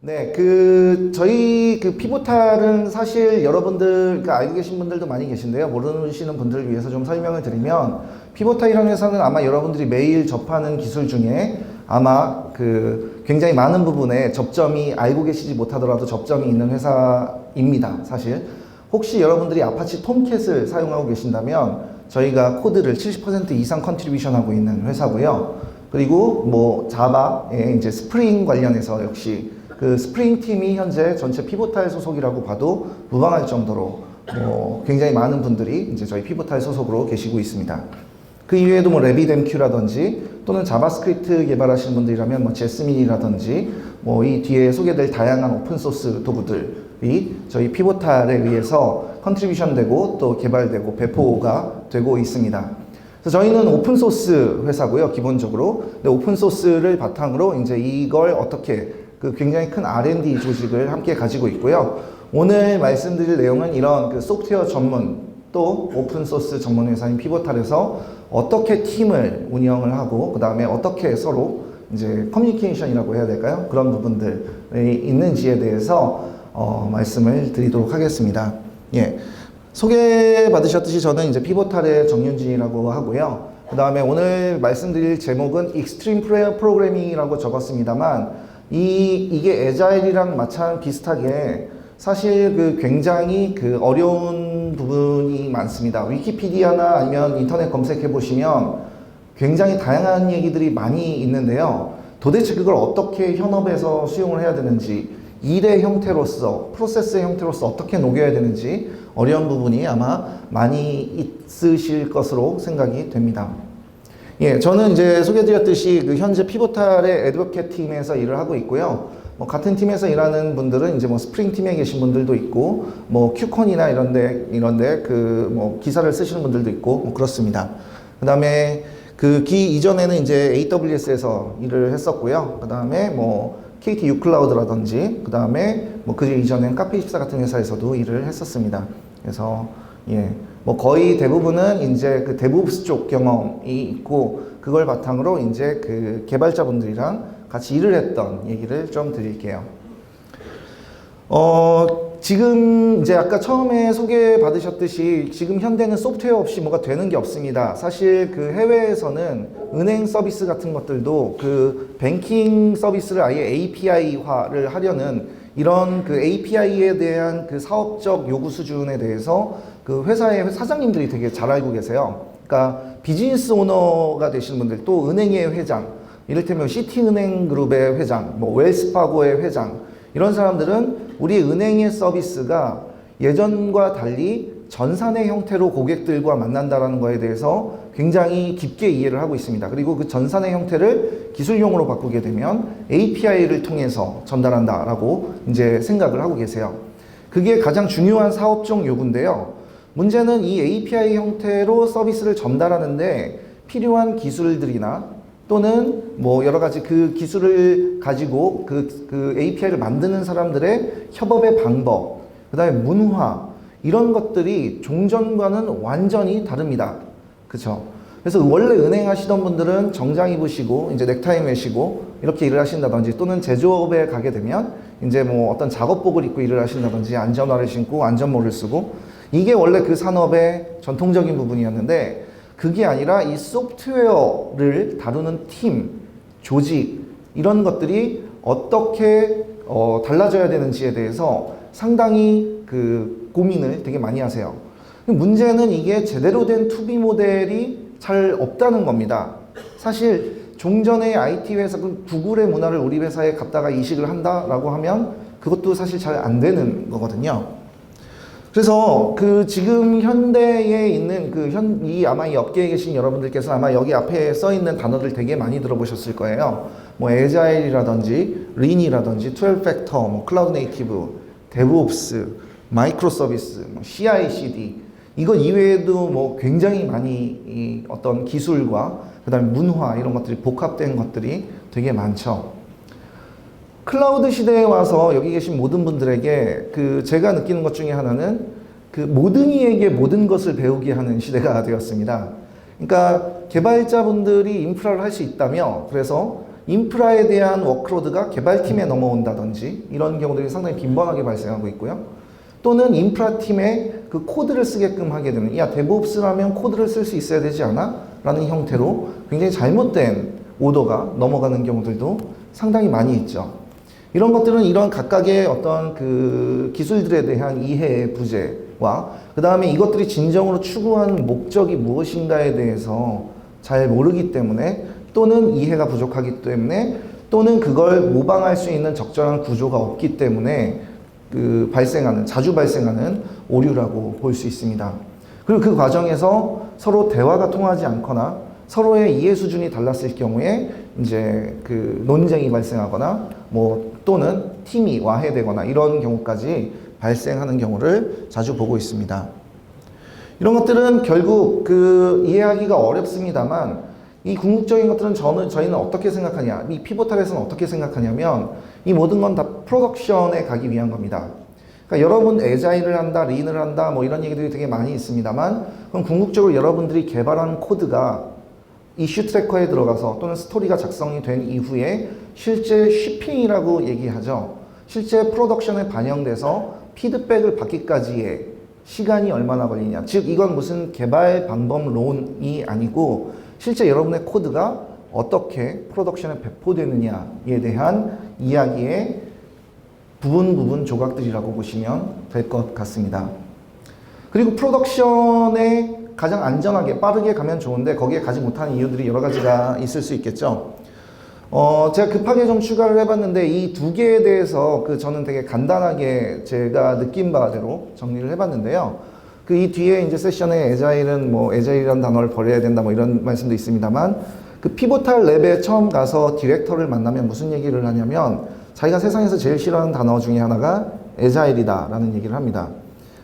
네, 저희 피보탈은 사실 여러분들, 알고 계신 분들도 많이 계신데요. 모르시는 분들을 위해서 좀 설명을 드리면, 피보탈이라는 회사는 아마 여러분들이 매일 접하는 기술 중에 아마 굉장히 많은 부분에 접점이 알고 계시지 못하더라도 접점이 있는 회사입니다, 사실. 혹시 여러분들이 아파치 톰캣을 사용하고 계신다면, 저희가 코드를 70% 이상 컨트리뷰션 하고 있는 회사고요. 그리고 자바에 이제 스프링 관련해서 역시 스프링 팀이 현재 전체 피보탈 소속이라고 봐도 무방할 정도로 굉장히 많은 분들이 이제 저희 피보탈 소속으로 계시고 있습니다. 그 이외에도 RabbitMQ라든지 또는 자바스크립트 개발하시는 분들이라면 제스민이라든지 이 뒤에 소개될 다양한 오픈소스 도구들이 저희 피보탈에 의해서 컨트리뷰션 되고 또 개발되고 배포가 되고 있습니다. 그래서 저희는 오픈소스 회사고요, 기본적으로. 근데 오픈소스를 바탕으로 이제 이걸 어떻게 굉장히 큰 R&D 조직을 함께 가지고 있고요. 오늘 말씀드릴 내용은 이런 소프트웨어 전문 또 오픈소스 전문 회사인 피보탈에서 어떻게 팀을 운영을 하고 그 다음에 어떻게 서로 이제 커뮤니케이션이라고 해야 될까요? 그런 부분들이 있는지에 대해서 말씀을 드리도록 하겠습니다. 예. 소개받으셨듯이 저는 이제 피보탈의 정윤진이라고 하고요. 그 다음에 오늘 말씀드릴 제목은 Extreme Programming이라고 적었습니다만 이게 애자일이랑 마찬 비슷하게 사실 굉장히 어려운 부분이 많습니다. 위키피디아나 아니면 인터넷 검색해 보시면 굉장히 다양한 얘기들이 많이 있는데요. 도대체 그걸 어떻게 현업에서 수용을 해야 되는지, 일의 형태로서, 프로세스의 형태로서 어떻게 녹여야 되는지 어려운 부분이 아마 많이 있으실 것으로 생각이 됩니다. 예, 저는 이제 소개드렸듯이 현재 피보탈의 애드보켓 팀에서 일을 하고 있고요. 같은 팀에서 일하는 분들은 이제 스프링 팀에 계신 분들도 있고, 큐컨이나 이런데 기사를 쓰시는 분들도 있고, 그렇습니다. 그 다음에 이전에는 이제 AWS에서 일을 했었고요. 그 다음에 KT 유클라우드라든지, 그 다음에 그 이전엔 카페24 같은 회사에서도 일을 했었습니다. 그래서, 예. 거의 대부분은 이제 데브옵스 쪽 경험이 있고, 그걸 바탕으로 이제 개발자분들이랑 같이 일을 했던 얘기를 좀 드릴게요. 지금 이제 아까 처음에 소개받으셨듯이 지금 현대는 소프트웨어 없이 뭐가 되는 게 없습니다. 사실 해외에서는 은행 서비스 같은 것들도 뱅킹 서비스를 아예 API화를 하려는 이런 API에 대한 사업적 요구 수준에 대해서 회사의 사장님들이 되게 잘 알고 계세요. 그러니까 비즈니스 오너가 되시는 분들, 또 은행의 회장, 이를테면 시티은행그룹의 회장, 웰스파고의 회장, 이런 사람들은 우리 은행의 서비스가 예전과 달리 전산의 형태로 고객들과 만난다라는 거에 대해서 굉장히 깊게 이해를 하고 있습니다. 그리고 그 전산의 형태를 기술용어로 바꾸게 되면 API를 통해서 전달한다라고 이제 생각을 하고 계세요. 그게 가장 중요한 사업적 요구인데요. 문제는 이 API 형태로 서비스를 전달하는데 필요한 기술들이나 또는 여러 가지 기술을 가지고 API를 만드는 사람들의 협업의 방법, 그 다음에 문화, 이런 것들이 종전과는 완전히 다릅니다. 그쵸? 그래서 원래 은행 하시던 분들은 정장 입으시고, 이제 넥타이 매시고, 이렇게 일을 하신다든지, 또는 제조업에 가게 되면, 이제 어떤 작업복을 입고 일을 하신다든지, 안전화를 신고, 안전모를 쓰고, 이게 원래 그 산업의 전통적인 부분이었는데, 그게 아니라 이 소프트웨어를 다루는 팀, 조직, 이런 것들이 어떻게 달라져야 되는지에 대해서 상당히 고민을 되게 많이 하세요. 문제는 이게 제대로 된 투비 모델이 잘 없다는 겁니다. 사실 종전의 IT 회사, 구글의 문화를 우리 회사에 갖다가 이식을 한다라고 하면 그것도 사실 잘 안 되는 거거든요. 그래서 지금 현대에 있는 아마 이 업계에 계신 여러분들께서 아마 여기 앞에 써 있는 단어들 되게 많이 들어보셨을 거예요. 에자일이라든지, 린이라든지, 12팩터, 클라우드 네이티브, 데브옵스, 마이크로 서비스, CI/CD, 이거 이외에도 굉장히 많이 어떤 기술과 그 다음에 문화, 이런 것들이 복합된 것들이 되게 많죠. 클라우드 시대에 와서 여기 계신 모든 분들에게 제가 느끼는 것 중에 하나는 모든 이에게 모든 것을 배우게 하는 시대가 되었습니다. 그러니까 개발자분들이 인프라를 할 수 있다며, 그래서 인프라에 대한 워크로드가 개발팀에 넘어온다든지 이런 경우들이 상당히 빈번하게 발생하고 있고요. 또는 인프라팀에 그 코드를 쓰게끔 하게 되는, 야, 데브옵스라면 코드를 쓸 수 있어야 되지 않아? 라는 형태로 굉장히 잘못된 오더가 넘어가는 경우들도 상당히 많이 있죠. 이런 것들은 이런 각각의 어떤 그 기술들에 대한 이해의 부재와 그 다음에 이것들이 진정으로 추구하는 목적이 무엇인가에 대해서 잘 모르기 때문에, 또는 이해가 부족하기 때문에, 또는 그걸 모방할 수 있는 적절한 구조가 없기 때문에 자주 발생하는 오류라고 볼 수 있습니다. 그리고 그 과정에서 서로 대화가 통하지 않거나 서로의 이해 수준이 달랐을 경우에 이제 그 논쟁이 발생하거나 또는 팀이 와해되거나 이런 경우까지 발생하는 경우를 자주 보고 있습니다. 이런 것들은 결국 이해하기가 어렵습니다만, 이 궁극적인 것들은 저희는 어떻게 생각하냐, 이 피보탈에서는 어떻게 생각하냐면, 이 모든 건 다 프로덕션에 가기 위한 겁니다. 그러니까 여러분 애자일을 한다, 린을 한다, 이런 얘기들이 되게 많이 있습니다만, 그럼 궁극적으로 여러분들이 개발한 코드가 이슈 트래커에 들어가서 또는 스토리가 작성이 된 이후에 실제 쉬핑이라고 얘기하죠. 실제 프로덕션에 반영돼서 피드백을 받기까지의 시간이 얼마나 걸리냐. 즉 이건 무슨 개발 방법론이 아니고 실제 여러분의 코드가 어떻게 프로덕션에 배포되느냐에 대한 이야기의 부분 조각들이라고 보시면 될 것 같습니다. 그리고 프로덕션에 가장 안전하게 빠르게 가면 좋은데 거기에 가지 못하는 이유들이 여러 가지가 있을 수 있겠죠. 제가 급하게 좀 추가를 해봤는데 이 두 개에 대해서 저는 되게 간단하게 제가 느낀 바대로 정리를 해봤는데요. 이 뒤에 이제 세션에 애자일이라는 단어를 버려야 된다 이런 말씀도 있습니다만, 피보탈 랩에 처음 가서 디렉터를 만나면 무슨 얘기를 하냐면 자기가 세상에서 제일 싫어하는 단어 중에 하나가 애자일이다 라는 얘기를 합니다.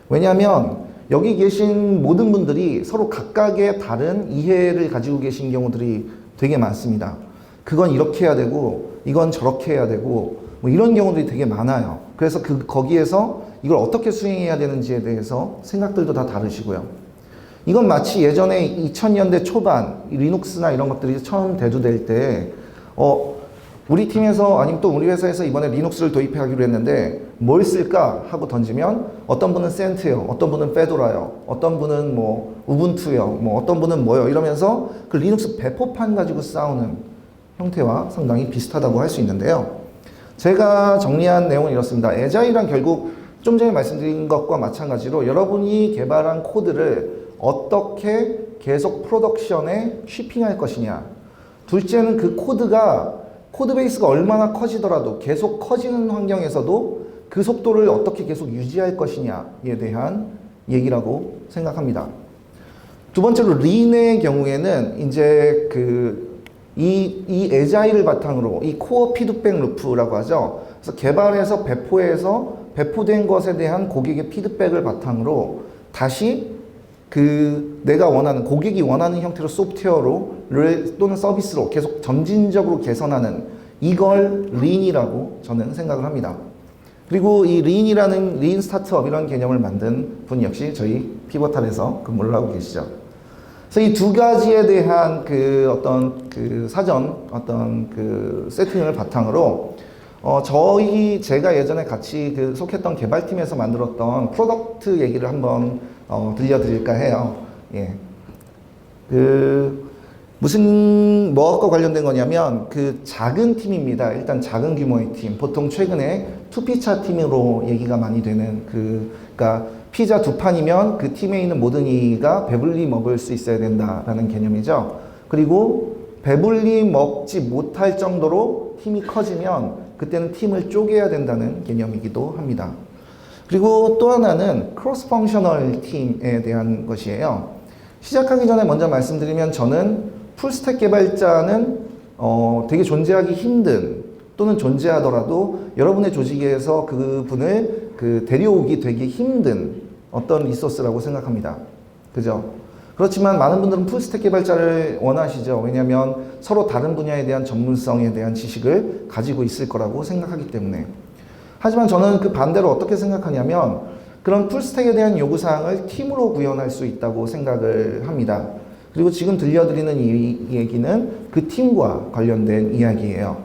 왜냐하면 여기 계신 모든 분들이 서로 각각의 다른 이해를 가지고 계신 경우들이 되게 많습니다. 그건 이렇게 해야 되고 이건 저렇게 해야 되고 이런 경우들이 되게 많아요. 그래서 거기에서 이걸 어떻게 수행해야 되는지에 대해서 생각들도 다 다르시고요. 이건 마치 예전에 2000년대 초반 리눅스나 이런 것들이 처음 대두될 때 우리 팀에서 아니면 또 우리 회사에서 이번에 리눅스를 도입하기로 했는데 뭘 쓸까 하고 던지면 어떤 분은 센트요, 어떤 분은 페도라요, 어떤 분은 우분투요, 어떤 분은 뭐요 이러면서 그 리눅스 배포판 가지고 싸우는 형태와 상당히 비슷하다고 할 수 있는데요. 제가 정리한 내용은 이렇습니다. 애자일은 결국 좀 전에 말씀드린 것과 마찬가지로 여러분이 개발한 코드를 어떻게 계속 프로덕션에 쉬핑할 것이냐. 둘째는 그 코드 베이스가 얼마나 커지더라도 계속 커지는 환경에서도 그 속도를 어떻게 계속 유지할 것이냐에 대한 얘기라고 생각합니다. 두 번째로 린의 경우에는 이제 이 애자일을 바탕으로 이 코어 피드백 루프라고 하죠. 그래서 개발해서 배포된 것에 대한 고객의 피드백을 바탕으로 다시 내가 원하는, 고객이 원하는 형태로 소프트웨어를 또는 서비스로 계속 점진적으로 개선하는 이걸 린이라고 저는 생각을 합니다. 그리고 이 린 스타트업 이런 개념을 만든 분 역시 저희 피보탈에서 근무를 하고 계시죠. 그래서 이 두 가지에 대한 사전 세팅을 바탕으로 제가 예전에 같이 속했던 개발팀에서 만들었던 프로덕트 얘기를 한번 들려드릴까 해요. 예. 무엇과 관련된 거냐면 작은 팀입니다. 일단 작은 규모의 팀. 보통 최근에 투피차 팀으로 얘기가 많이 되는 그러니까 피자 두 판이면 그 팀에 있는 모든 이가 배불리 먹을 수 있어야 된다라는 개념이죠. 그리고 배불리 먹지 못할 정도로 팀이 커지면 그때는 팀을 쪼개야 된다는 개념이기도 합니다. 그리고 또 하나는 크로스 펑셔널 팀에 대한 것이에요. 시작하기 전에 먼저 말씀드리면 저는 풀스택 개발자는 되게 존재하기 힘든, 또는 존재하더라도 여러분의 조직에서 그분을 데려오기 되게 힘든 어떤 리소스라고 생각합니다. 그죠? 그렇지만 많은 분들은 풀스택 개발자를 원하시죠. 왜냐하면 서로 다른 분야에 대한 전문성에 대한 지식을 가지고 있을 거라고 생각하기 때문에. 하지만 저는 반대로 어떻게 생각하냐면 그런 풀스택에 대한 요구사항을 팀으로 구현할 수 있다고 생각을 합니다. 그리고 지금 들려드리는 이 얘기는 그 팀과 관련된 이야기예요.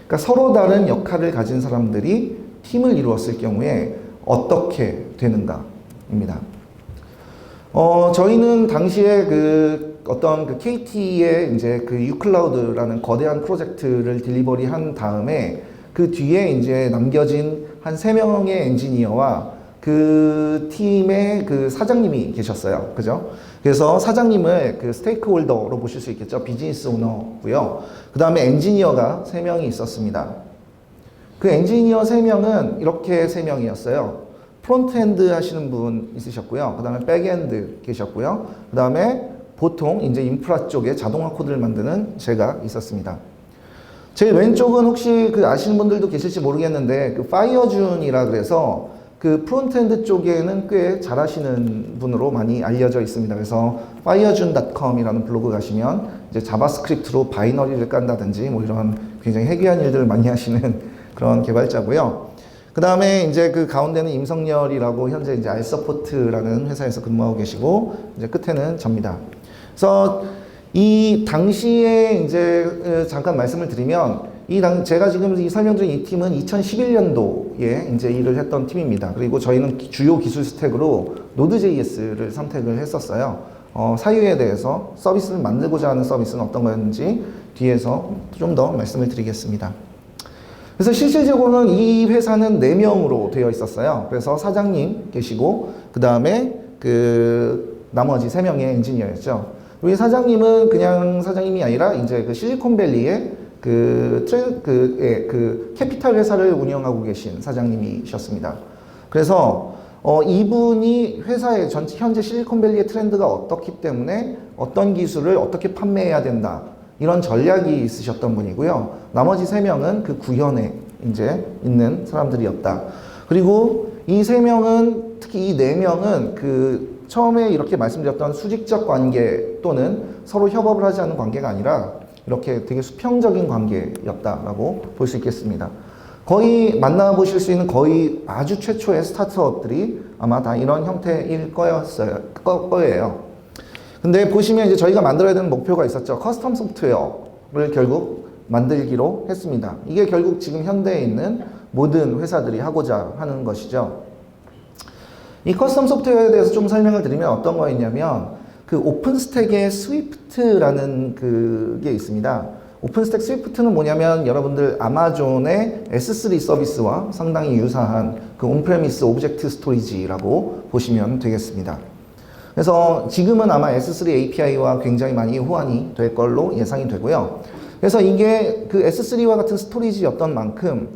그러니까 서로 다른 역할을 가진 사람들이 팀을 이루었을 경우에 어떻게 되는가입니다. 저희는 당시에 어떤 KT의 이제 유클라우드라는 거대한 프로젝트를 딜리버리 한 다음에 그 뒤에 이제 남겨진 한 3명의 엔지니어와 그 팀의 사장님이 계셨어요. 그죠? 그래서 사장님을 스테이크홀더로 보실 수 있겠죠. 비즈니스 오너고요. 그 다음에 엔지니어가 3명이 있었습니다. 그 엔지니어 3명은 이렇게 3명이었어요. 프론트엔드 하시는 분 있으셨고요. 그 다음에 백엔드 계셨고요. 그 다음에 보통 이제 인프라 쪽에 자동화 코드를 만드는 제가 있었습니다. 제일 왼쪽은 혹시 아시는 분들도 계실지 모르겠는데 파이어준이라 그래서 프론트엔드 쪽에는 꽤 잘하시는 분으로 많이 알려져 있습니다. 그래서 firejoon.com이라는 블로그 가시면 이제 자바스크립트로 바이너리를 깐다든지 뭐 이런 굉장히 해괴한 일들을 많이 하시는 그런 개발자고요. 그 다음에 이제 가운데는 임성열이라고 현재 이제 알서포트라는 회사에서 근무하고 계시고 이제 끝에는 접니다. 그래서 이 당시에 이제 잠깐 말씀을 드리면 제가 지금 설명드린 이 팀은 2011년도에 이제 일을 했던 팀입니다. 그리고 저희는 주요 기술 스택으로 Node.js를 선택을 했었어요. 사유에 대해서 서비스를 만들고자 하는 서비스는 어떤 거였는지 뒤에서 좀 더 말씀을 드리겠습니다. 그래서 실질적으로는 이 회사는 4명으로 되어 있었어요. 그래서 사장님 계시고 그 다음에 나머지 3명의 엔지니어였죠. 우리 사장님은 그냥 사장님이 아니라 이제 실리콘밸리의 캐피탈 회사를 운영하고 계신 사장님이셨습니다. 그래서 이분이 회사의 현재 실리콘밸리의 트렌드가 어떻기 때문에 어떤 기술을 어떻게 판매해야 된다. 이런 전략이 있으셨던 분이고요. 나머지 3명은 그 구현에 이제 있는 사람들이었다. 그리고 이 3명은, 특히 이 4명은 처음에 이렇게 말씀드렸던 수직적 관계 또는 서로 협업을 하지 않는 관계가 아니라 이렇게 되게 수평적인 관계였다라고 볼 수 있겠습니다. 거의 만나보실 수 있는 거의 아주 최초의 스타트업들이 아마 다 이런 형태일 거예요. 근데 보시면 이제 저희가 만들어야 되는 목표가 있었죠. 커스텀 소프트웨어를 결국 만들기로 했습니다. 이게 결국 지금 현대에 있는 모든 회사들이 하고자 하는 것이죠. 이 커스텀 소프트웨어에 대해서 좀 설명을 드리면 어떤 거였냐면 오픈스택의 스위프트라는 게 있습니다. 오픈스택 스위프트는 뭐냐면 여러분들 아마존의 S3 서비스와 상당히 유사한 온프레미스 오브젝트 스토리지라고 보시면 되겠습니다. 그래서 지금은 아마 S3 API와 굉장히 많이 호환이 될 걸로 예상이 되고요. 그래서 이게 S3와 같은 스토리지였던 만큼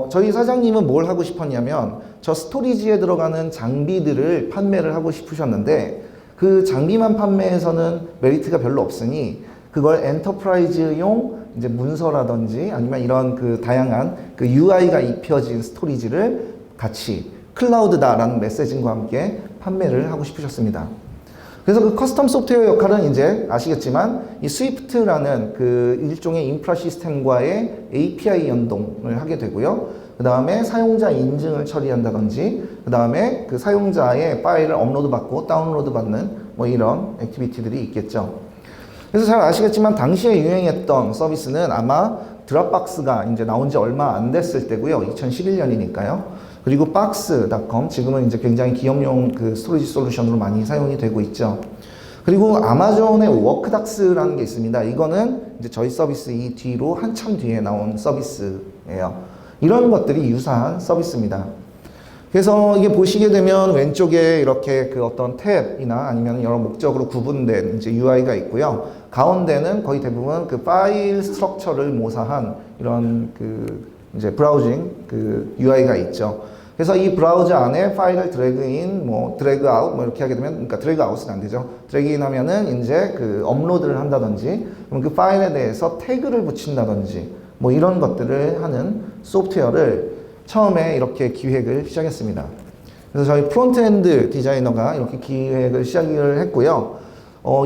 저희 사장님은 뭘 하고 싶었냐면 저 스토리지에 들어가는 장비들을 판매를 하고 싶으셨는데 그 장비만 판매해서는 메리트가 별로 없으니 그걸 엔터프라이즈용 이제 문서라든지 아니면 이런 다양한 UI가 입혀진 스토리지를 같이 클라우드다라는 메시징과 함께 판매를 하고 싶으셨습니다. 그래서 커스텀 소프트웨어 역할은 이제 아시겠지만 이 스위프트라는 일종의 인프라 시스템과의 API 연동을 하게 되고요. 그 다음에 사용자 인증을 처리한다든지 그 다음에 사용자의 파일을 업로드 받고 다운로드 받는 뭐 이런 액티비티들이 있겠죠. 그래서 잘 아시겠지만 당시에 유행했던 서비스는 아마 드랍박스가 이제 나온 지 얼마 안 됐을 때고요. 2011년이니까요. 그리고 박스.com 지금은 이제 굉장히 기업용 스토리지 솔루션으로 많이 사용이 되고 있죠. 그리고 아마존의 워크닥스라는 게 있습니다. 이거는 이제 저희 서비스 이 뒤로 한참 뒤에 나온 서비스예요. 이런 것들이 유사한 서비스입니다. 그래서 이게 보시게 되면 왼쪽에 이렇게 어떤 탭이나 아니면 여러 목적으로 구분된 이제 UI가 있고요. 가운데는 거의 대부분 파일 스트럭처를 모사한 이런 이제 브라우징 UI가 있죠. 그래서 이 브라우저 안에 파일을 드래그인, 드래그 아웃, 이렇게 하게 되면, 그러니까 드래그 아웃은 안 되죠. 드래그인 하면은 이제 업로드를 한다든지, 그럼 그 파일에 대해서 태그를 붙인다든지, 이런 것들을 하는 소프트웨어를 처음에 이렇게 기획을 시작했습니다. 그래서 저희 프론트엔드 디자이너가 이렇게 기획을 시작을 했고요.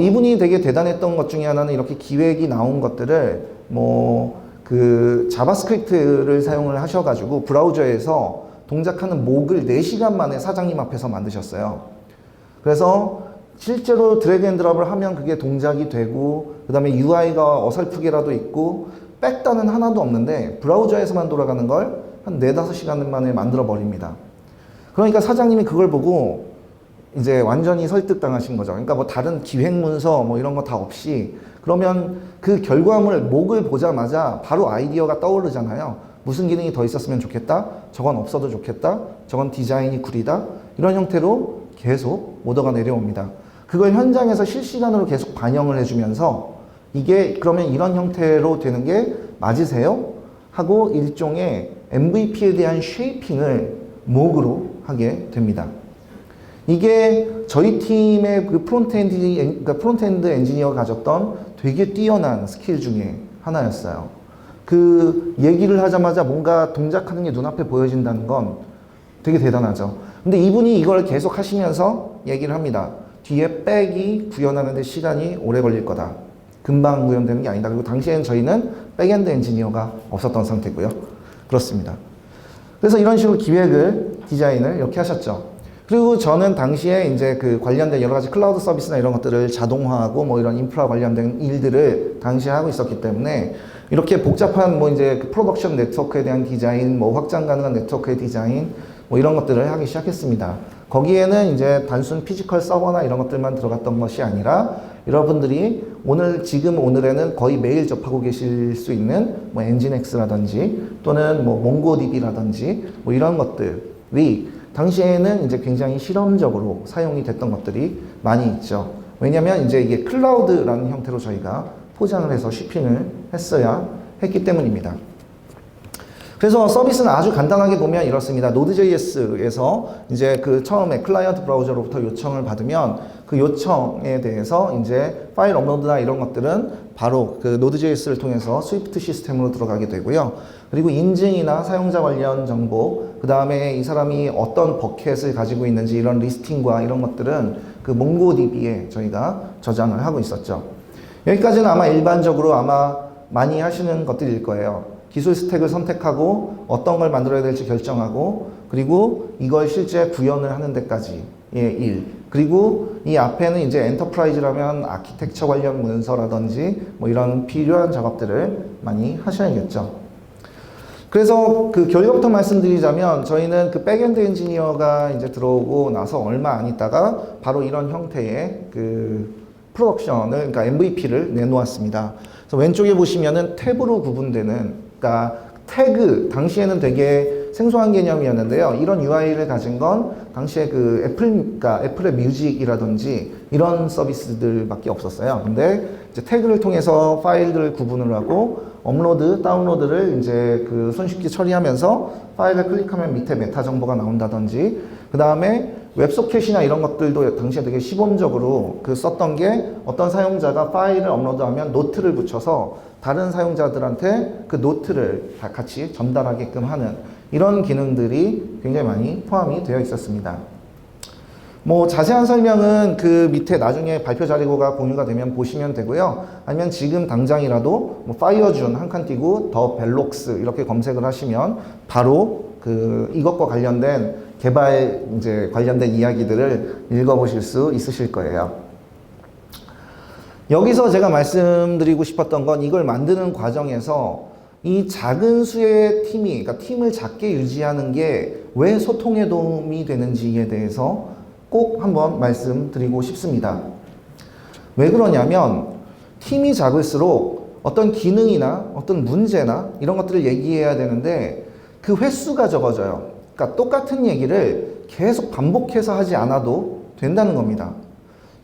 이분이 되게 대단했던 것 중에 하나는 이렇게 기획이 나온 것들을 자바스크립트를 사용을 하셔가지고 브라우저에서 동작하는 목을 4시간 만에 사장님 앞에서 만드셨어요. 그래서 실제로 드래그 앤 드랍을 하면 그게 동작이 되고 그 다음에 UI가 어설프게라도 있고 백단은 하나도 없는데 브라우저에서만 돌아가는 걸 한 4-5시간 만에 만들어 버립니다. 그러니까 사장님이 그걸 보고 이제 완전히 설득당하신 거죠. 그러니까 뭐 다른 기획 문서 뭐 이런 거 다 없이 그러면 그 결과물 목을 보자마자 바로 아이디어가 떠오르잖아요. 무슨 기능이 더 있었으면 좋겠다. 저건 없어도 좋겠다. 저건 디자인이 구리다. 이런 형태로 계속 오더가 내려옵니다. 그걸 현장에서 실시간으로 계속 반영을 해주면서 이게 그러면 이런 형태로 되는 게 맞으세요? 하고 일종의 MVP에 대한 쉐이핑을 목으로 하게 됩니다. 이게 저희 팀의 그 프론트엔드 엔지니어가 가졌던 되게 뛰어난 스킬 중에 하나였어요. 그 얘기를 하자마자 뭔가 동작하는 게 눈앞에 보여진다는 건 되게 대단하죠. 근데 이분이 이걸 계속 하시면서 얘기를 합니다. 뒤에 백이 구현하는 데 시간이 오래 걸릴 거다. 금방 구현되는 게 아니다. 그리고 당시엔 저희는 백엔드 엔지니어가 없었던 상태고요. 그렇습니다. 그래서 이런 식으로 기획을, 디자인을 이렇게 하셨죠. 그리고 저는 당시에 이제 그 관련된 여러 가지 클라우드 서비스나 이런 것들을 자동화하고 뭐 이런 인프라 관련된 일들을 당시에 하고 있었기 때문에 이렇게 복잡한 뭐 이제 그 프로덕션 네트워크에 대한 디자인, 뭐 확장 가능한 네트워크의 디자인, 뭐 이런 것들을 하기 시작했습니다. 거기에는 이제 단순 피지컬 서버나 이런 것들만 들어갔던 것이 아니라 여러분들이 오늘에는 거의 매일 접하고 계실 수 있는 뭐 엔진엑스라든지 또는 뭐 몽고DB라든지 뭐 이런 것들이 당시에는 이제 굉장히 실험적으로 사용이 됐던 것들이 많이 있죠. 왜냐면 이제 이게 클라우드라는 형태로 저희가 포장을 해서 shipping을 했어야 했기 때문입니다. 그래서 서비스는 아주 간단하게 보면 이렇습니다. Node.js에서 이제 그 처음에 클라이언트 브라우저로부터 요청을 받으면 그 요청에 대해서 이제 파일 업로드나 이런 것들은 바로 그 Node.js를 통해서 스위프트 시스템으로 들어가게 되고요. 그리고 인증이나 사용자 관련 정보, 그 다음에 이 사람이 어떤 버켓을 가지고 있는지 이런 리스팅과 이런 것들은 그 몽고DB에 저희가 저장을 하고 있었죠. 여기까지는 아마 일반적으로 아마 많이 하시는 것들일 거예요. 기술 스택을 선택하고 어떤 걸 만들어야 될지 결정하고 그리고 이걸 실제 구현을 하는 데까지의 일. 그리고 이 앞에는 이제 엔터프라이즈라면 아키텍처 관련 문서라든지 뭐 이런 필요한 작업들을 많이 하셔야겠죠. 그래서 그 결과부터 말씀드리자면 저희는 그 백엔드 엔지니어가 이제 들어오고 나서 얼마 안 있다가 바로 이런 형태의 그 프로덕션을, 그러니까 MVP를 내놓았습니다. 그래서 왼쪽에 보시면은 탭으로 구분되는, 그러니까 태그, 당시에는 되게 생소한 개념이었는데요. 이런 UI를 가진 건 당시에 그 그러니까 애플의 뮤직이라든지 이런 서비스들밖에 없었어요. 근데 이제 태그를 통해서 파일들을 구분을 하고 업로드, 다운로드를 이제 그 손쉽게 처리하면서 파일을 클릭하면 밑에 메타 정보가 나온다든지 그 다음에 웹소켓이나 이런 것들도 당시에 되게 시범적으로 그 썼던 게 어떤 사용자가 파일을 업로드하면 노트를 붙여서 다른 사용자들한테 그 노트를 다 같이 전달하게끔 하는 이런 기능들이 굉장히 많이 포함이 되어 있었습니다. 뭐 자세한 설명은 그 밑에 나중에 발표 자료가 공유가 되면 보시면 되고요. 아니면 지금 당장이라도 뭐 파이어준 한 칸 띄고 더 벨록스 이렇게 검색을 하시면 바로 그 이것과 관련된 개발 이제 관련된 이야기들을 읽어보실 수 있으실 거예요. 여기서 제가 말씀드리고 싶었던 건 이걸 만드는 과정에서 이 작은 수의 팀이, 그러니까 팀을 작게 유지하는 게 왜 소통에 도움이 되는지에 대해서 꼭 한번 말씀드리고 싶습니다. 왜 그러냐면 팀이 작을수록 어떤 기능이나 어떤 문제나 이런 것들을 얘기해야 되는데 그 횟수가 적어져요. 그러니까 똑같은 얘기를 계속 반복해서 하지 않아도 된다는 겁니다.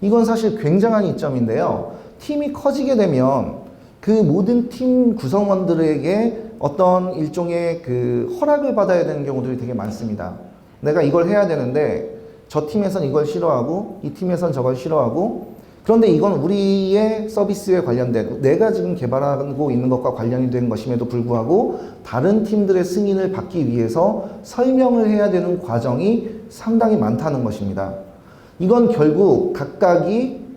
이건 사실 굉장한 이점인데요. 팀이 커지게 되면 그 모든 팀 구성원들에게 어떤 일종의 그 허락을 받아야 되는 경우들이 되게 많습니다. 내가 이걸 해야 되는데 저 팀에선 이걸 싫어하고 이 팀에선 저걸 싫어하고 그런데 이건 우리의 서비스에 관련된 내가 지금 개발하고 있는 것과 관련이 된 것임에도 불구하고 다른 팀들의 승인을 받기 위해서 설명을 해야 되는 과정이 상당히 많다는 것입니다. 이건 결국 각각이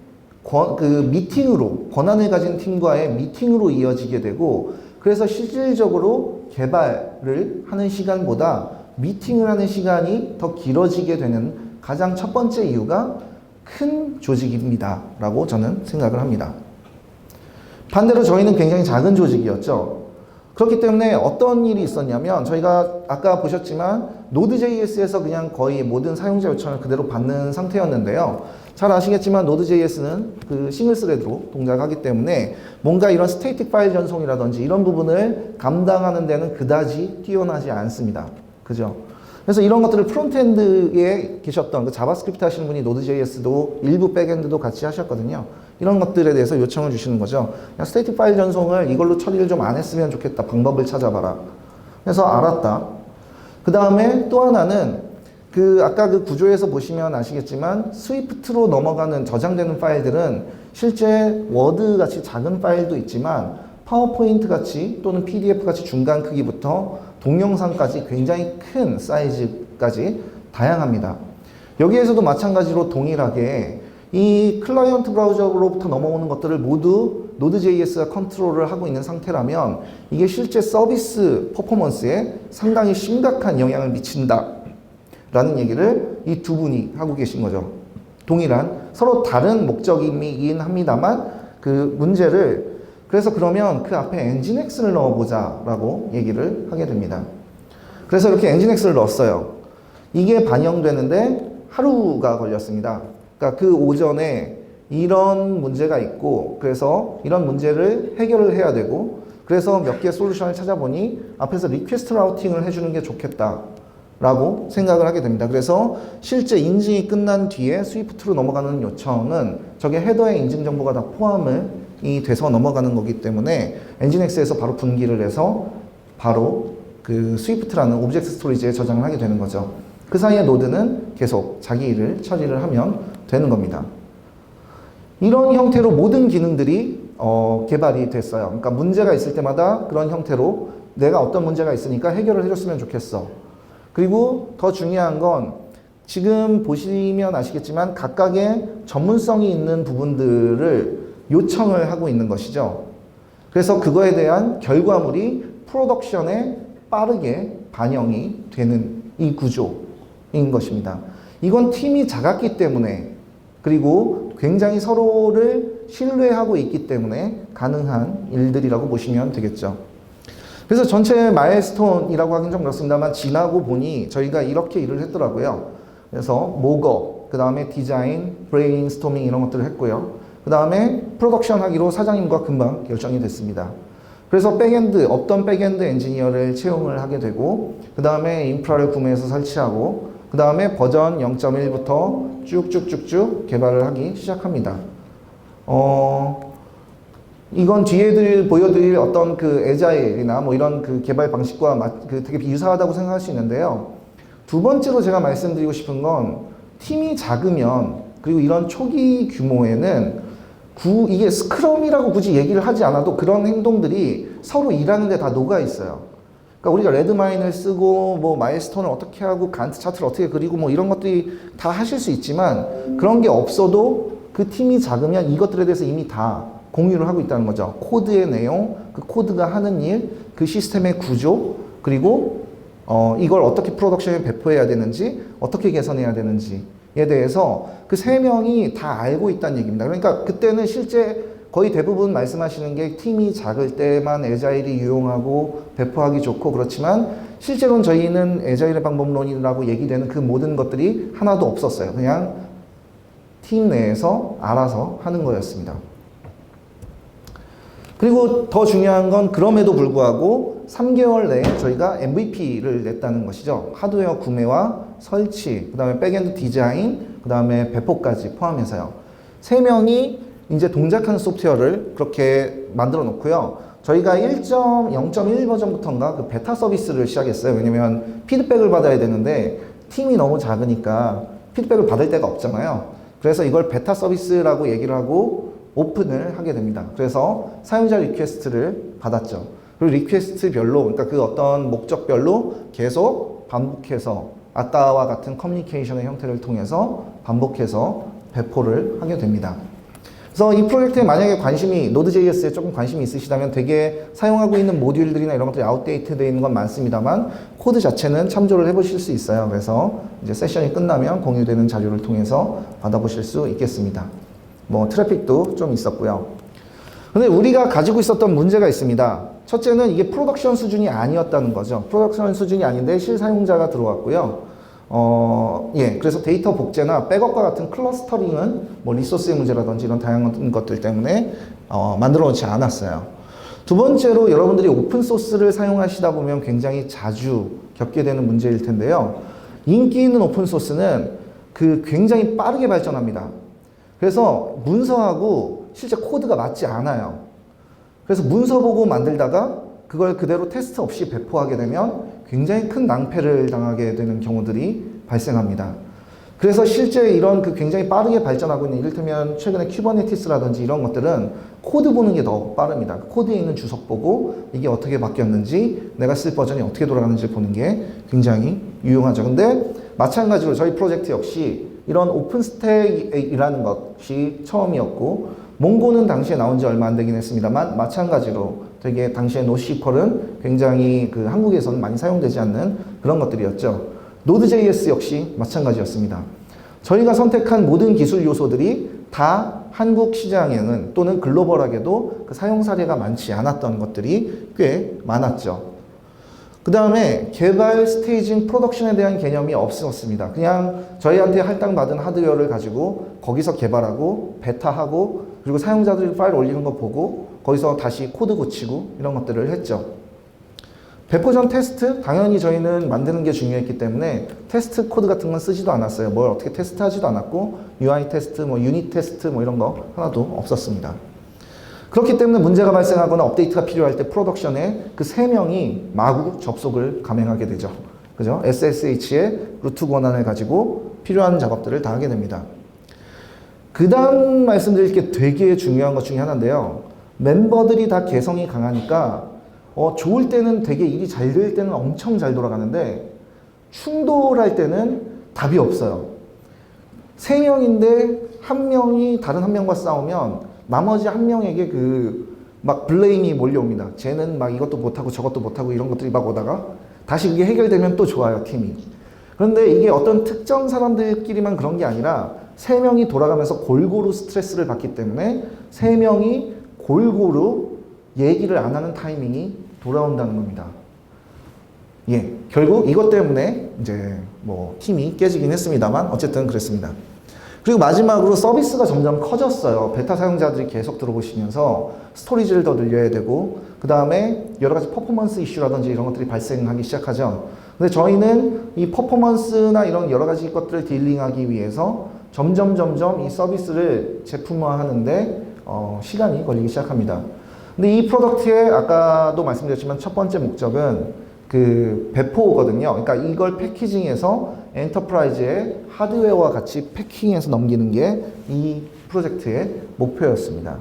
미팅으로, 권한을 가진 팀과의 미팅으로 이어지게 되고 그래서 실질적으로 개발을 하는 시간보다 미팅을 하는 시간이 더 길어지게 되는 가장 첫 번째 이유가 큰 조직입니다 라고 저는 생각을 합니다. 반대로 저희는 굉장히 작은 조직이었죠. 그렇기 때문에 어떤 일이 있었냐면 저희가 아까 보셨지만 Node.js에서 그냥 거의 모든 사용자 요청을 그대로 받는 상태였는데요. 잘 아시겠지만 Node.js는 그 싱글 스레드로 동작하기 때문에 뭔가 이런 스태틱 파일 전송이라든지 이런 부분을 감당하는 데는 그다지 뛰어나지 않습니다. 그죠? 그래서 이런 것들을 프론트엔드에 계셨던 그 자바스크립트 하시는 분이 Node.js도 일부 백엔드도 같이 하셨거든요. 이런 것들에 대해서 요청을 주시는 거죠. 야, 스태틱 파일 전송을 이걸로 처리를 좀 안 했으면 좋겠다. 방법을 찾아봐라. 그래서 알았다. 그 다음에 또 하나는 아까 그 구조에서 보시면 아시겠지만 스위프트로 넘어가는 저장되는 파일들은 실제 워드 같이 작은 파일도 있지만 파워포인트 같이 또는 PDF 같이 중간 크기부터 동영상까지 굉장히 큰 사이즈까지 다양합니다. 여기에서도 마찬가지로 동일하게 이 클라이언트 브라우저로부터 넘어오는 것들을 모두 Node.js가 컨트롤을 하고 있는 상태라면 이게 실제 서비스 퍼포먼스에 상당히 심각한 영향을 미친다 라는 얘기를 이 두 분이 하고 계신 거죠. 동일한 서로 다른 목적이긴 합니다만 그 문제를 그래서 그러면 그 앞에 엔진엑스를 넣어보자 라고 얘기를 하게 됩니다. 그래서 이렇게 엔진엑스를 넣었어요. 이게 반영되는데 하루가 걸렸습니다. 그러니까 그 오전에 이런 문제가 있고 그래서 이런 문제를 해결을 해야 되고 그래서 몇 개의 솔루션을 찾아보니 앞에서 리퀘스트 라우팅을 해주는 게 좋겠다 라고 생각을 하게 됩니다. 그래서 실제 인증이 끝난 뒤에 스위프트로 넘어가는 요청은 저게 헤더에 인증 정보가 다 포함이 돼서 넘어가는 거기 때문에 엔진엑스에서 바로 분기를 해서 바로 그 스위프트라는 오브젝트 스토리지에 저장을 하게 되는 거죠. 그 사이에 노드는 계속 자기 일을 처리를 하면 되는 겁니다. 이런 형태로 모든 기능들이 개발이 됐어요. 그러니까 문제가 있을 때마다 그런 형태로 내가 어떤 문제가 있으니까 해결을 해줬으면 좋겠어. 그리고 더 중요한 건 지금 보시면 아시겠지만 각각의 전문성이 있는 부분들을 요청을 하고 있는 것이죠. 그래서 그거에 대한 결과물이 프로덕션에 빠르게 반영이 되는 이 구조인 것입니다. 이건 팀이 작았기 때문에 그리고 굉장히 서로를 신뢰하고 있기 때문에 가능한 일들이라고 보시면 되겠죠. 그래서 전체 마일스톤이라고 하긴 좀 그렇습니다만 지나고 보니 저희가 이렇게 일을 했더라고요. 그래서 모거, 그 다음에 디자인, 브레인스토밍 이런 것들을 했고요. 그 다음에 프로덕션 하기로 사장님과 금방 결정이 됐습니다. 그래서 백엔드, 어떤 백엔드 엔지니어를 채용을 하게 되고 그 다음에 인프라를 구매해서 설치하고 그 다음에 버전 0.1부터 쭉쭉쭉쭉 개발을 하기 시작합니다. 이건 뒤에 보여드릴 어떤 그 에자일이나 뭐 이런 그 개발 방식과 되게 유사하다고 생각할 수 있는데요. 두 번째로 제가 말씀드리고 싶은 건 팀이 작으면 그리고 이런 초기 규모에는 이게 스크럼이라고 굳이 얘기를 하지 않아도 그런 행동들이 서로 일하는 데 다 녹아 있어요. 그러니까 우리가 레드마인을 쓰고 뭐 마일스톤을 어떻게 하고 간트 차트를 어떻게 그리고 뭐 이런 것들이 다 하실 수 있지만 그런 게 없어도 그 팀이 작으면 이것들에 대해서 이미 다 공유를 하고 있다는 거죠. 코드의 내용, 그 코드가 하는 일, 그 시스템의 구조, 그리고 이걸 어떻게 프로덕션에 배포해야 되는지, 어떻게 개선해야 되는지에 대해서 그 세 명이 다 알고 있다는 얘기입니다. 그러니까 그때는 실제 거의 대부분 말씀하시는 게 팀이 작을 때만 에자일이 유용하고 배포하기 좋고 그렇지만 실제로는 저희는 에자일의 방법론이라고 얘기되는 그 모든 것들이 하나도 없었어요. 그냥 팀 내에서 알아서 하는 거였습니다. 그리고 더 중요한 건 그럼에도 불구하고 3개월 내에 저희가 MVP를 냈다는 것이죠. 하드웨어 구매와 설치, 그 다음에 백엔드 디자인, 그 다음에 배포까지 포함해서요. 3명이 이제 동작하는 소프트웨어를 그렇게 만들어 놓고요. 저희가 0.1 버전부터인가 그 베타 서비스를 시작했어요. 왜냐면 피드백을 받아야 되는데 팀이 너무 작으니까 피드백을 받을 데가 없잖아요. 그래서 이걸 베타 서비스라고 얘기를 하고 오픈을 하게 됩니다. 그래서 사용자 리퀘스트를 받았죠. 그리고 리퀘스트별로, 그러니까 그 어떤 목적별로 계속 반복해서 아까와 같은 커뮤니케이션의 형태를 통해서 반복해서 배포를 하게 됩니다. 그래서 이 프로젝트에 만약에 Node.js에 조금 관심이 있으시다면 되게 사용하고 있는 모듈들이나 이런 것들이 아웃데이트되어 있는 건 많습니다만 코드 자체는 참조를 해보실 수 있어요. 그래서 이제 세션이 끝나면 공유되는 자료를 통해서 받아보실 수 있겠습니다. 뭐 트래픽도 좀 있었고요. 근데 우리가 가지고 있었던 문제가 있습니다. 첫째는 이게 프로덕션 수준이 아니었다는 거죠. 프로덕션 수준이 아닌데 실사용자가 들어왔고요. 그래서 데이터 복제나 백업과 같은 클러스터링은 뭐 리소스의 문제라든지 이런 다양한 것들 때문에 만들어 놓지 않았어요. 두 번째로 여러분들이 오픈소스를 사용하시다 보면 굉장히 자주 겪게 되는 문제일 텐데요. 인기 있는 오픈소스는 굉장히 빠르게 발전합니다. 그래서 문서하고 실제 코드가 맞지 않아요. 그래서 문서 보고 만들다가 그걸 그대로 테스트 없이 배포하게 되면 굉장히 큰 낭패를 당하게 되는 경우들이 발생합니다. 그래서 실제 이런 굉장히 빠르게 발전하고 있는 이를테면 최근에 큐버네티스라든지 이런 것들은 코드 보는 게 더 빠릅니다. 코드에 있는 주석 보고 이게 어떻게 바뀌었는지 내가 쓸 버전이 어떻게 돌아가는지 보는 게 굉장히 유용하죠. 근데 마찬가지로 저희 프로젝트 역시 이런 오픈스택이라는 것이 처음이었고 몽고는 당시에 나온 지 얼마 안 되긴 했습니다만 마찬가지로 되게 당시에 노시퀄은 굉장히 한국에서는 많이 사용되지 않는 그런 것들이었죠. Node.js 역시 마찬가지였습니다. 저희가 선택한 모든 기술 요소들이 다 한국 시장에는 또는 글로벌하게도 사용 사례가 많지 않았던 것들이 꽤 많았죠. 그 다음에 개발, 스테이징, 프로덕션에 대한 개념이 없었습니다. 그냥 저희한테 할당받은 하드웨어를 가지고 거기서 개발하고 베타하고 그리고 사용자들이 파일 올리는 거 보고 거기서 다시 코드 고치고 이런 것들을 했죠. 배포 전 테스트? 당연히 저희는 만드는 게 중요했기 때문에 테스트 코드 같은 건 쓰지도 않았어요. 뭘 어떻게 테스트하지도 않았고 UI 테스트, 유닛 테스트 이런 거 하나도 없었습니다. 그렇기 때문에 문제가 발생하거나 업데이트가 필요할 때 프로덕션에 그 3명이 마구 접속을 감행하게 되죠. 그죠? SSH의 루트 권한을 가지고 필요한 작업들을 다 하게 됩니다. 그 다음 말씀드릴 게 되게 중요한 것 중에 하나인데요. 멤버들이 다 개성이 강하니까 좋을 때는 되게 일이 잘 될 때는 엄청 잘 돌아가는데 충돌할 때는 답이 없어요. 3명인데 한 명이 다른 한 명과 싸우면 나머지 한 명에게 블레임이 몰려옵니다. 쟤는 이것도 못하고 저것도 못하고 이런 것들이 막 오다가 다시 그게 해결되면 또 좋아요, 팀이. 그런데 이게 어떤 특정 사람들끼리만 그런 게 아니라 3명이 돌아가면서 골고루 스트레스를 받기 때문에 3명이 골고루 얘기를 안 하는 타이밍이 돌아온다는 겁니다. 결국 이것 때문에 이제 팀이 깨지긴 했습니다만 어쨌든 그랬습니다. 그리고 마지막으로 서비스가 점점 커졌어요. 베타 사용자들이 계속 들어오시면서 스토리지를 더 늘려야 되고 그 다음에 여러 가지 퍼포먼스 이슈라든지 이런 것들이 발생하기 시작하죠. 근데 저희는 이 퍼포먼스나 이런 여러 가지 것들을 딜링하기 위해서 점점 이 서비스를 제품화하는데 시간이 걸리기 시작합니다. 근데 이 프로덕트의 아까도 말씀드렸지만 첫 번째 목적은 배포거든요. 그러니까 이걸 패키징해서 엔터프라이즈의 하드웨어와 같이 패킹해서 넘기는 게 이 프로젝트의 목표였습니다.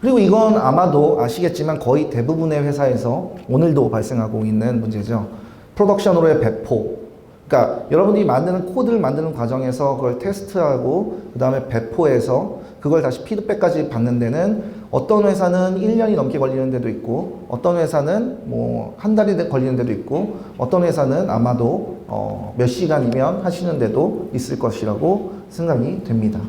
그리고 이건 아마도 아시겠지만 거의 대부분의 회사에서 오늘도 발생하고 있는 문제죠. 프로덕션으로의 배포. 그러니까 여러분들이 만드는 코드를 만드는 과정에서 그걸 테스트하고 그 다음에 배포해서 그걸 다시 피드백까지 받는 데는 어떤 회사는 1년이 넘게 걸리는 데도 있고 어떤 회사는 한 달이 걸리는 데도 있고 어떤 회사는 아마도 몇 시간이면 하시는 데도 있을 것이라고 생각이 됩니다.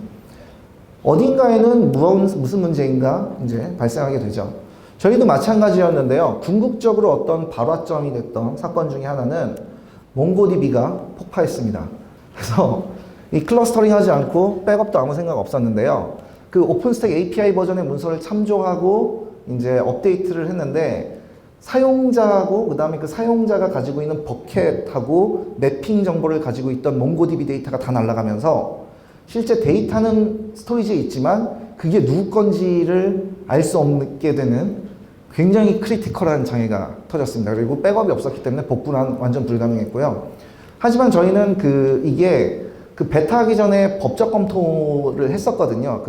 어딘가에는 무슨 문제인가 이제 발생하게 되죠. 저희도 마찬가지였는데요. 궁극적으로 어떤 발화점이 됐던 사건 중에 하나는 몽고DB가 폭파했습니다. 그래서 이 클러스터링 하지 않고 백업도 아무 생각 없었는데요. 오픈스택 API 버전의 문서를 참조하고 이제 업데이트를 했는데 사용자하고 그 다음에 사용자가 가지고 있는 버켓하고 매핑 정보를 가지고 있던 몽고DB 데이터가 다 날아가면서 실제 데이터는 스토리지에 있지만 그게 누구 건지를 알 수 없게 되는 굉장히 크리티컬한 장애가 터졌습니다. 그리고 백업이 없었기 때문에 복구는 완전 불가능했고요. 하지만 저희는 이게 베타 하기 전에 법적 검토를 했었거든요.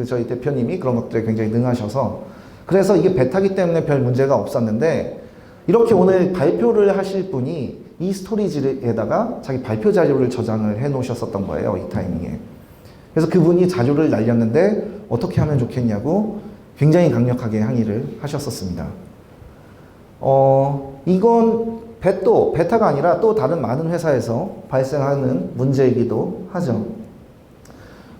저희 대표님이 그런 것들에 굉장히 능하셔서. 그래서 이게 베타기 때문에 별 문제가 없었는데, 이렇게 오늘 발표를 하실 분이 이 스토리지에다가 자기 발표 자료를 저장을 해 놓으셨었던 거예요. 이 타이밍에. 그래서 그분이 자료를 날렸는데 어떻게 하면 좋겠냐고 굉장히 강력하게 항의를 하셨었습니다. 이건 베타가 아니라 또 다른 많은 회사에서 발생하는 문제이기도 하죠.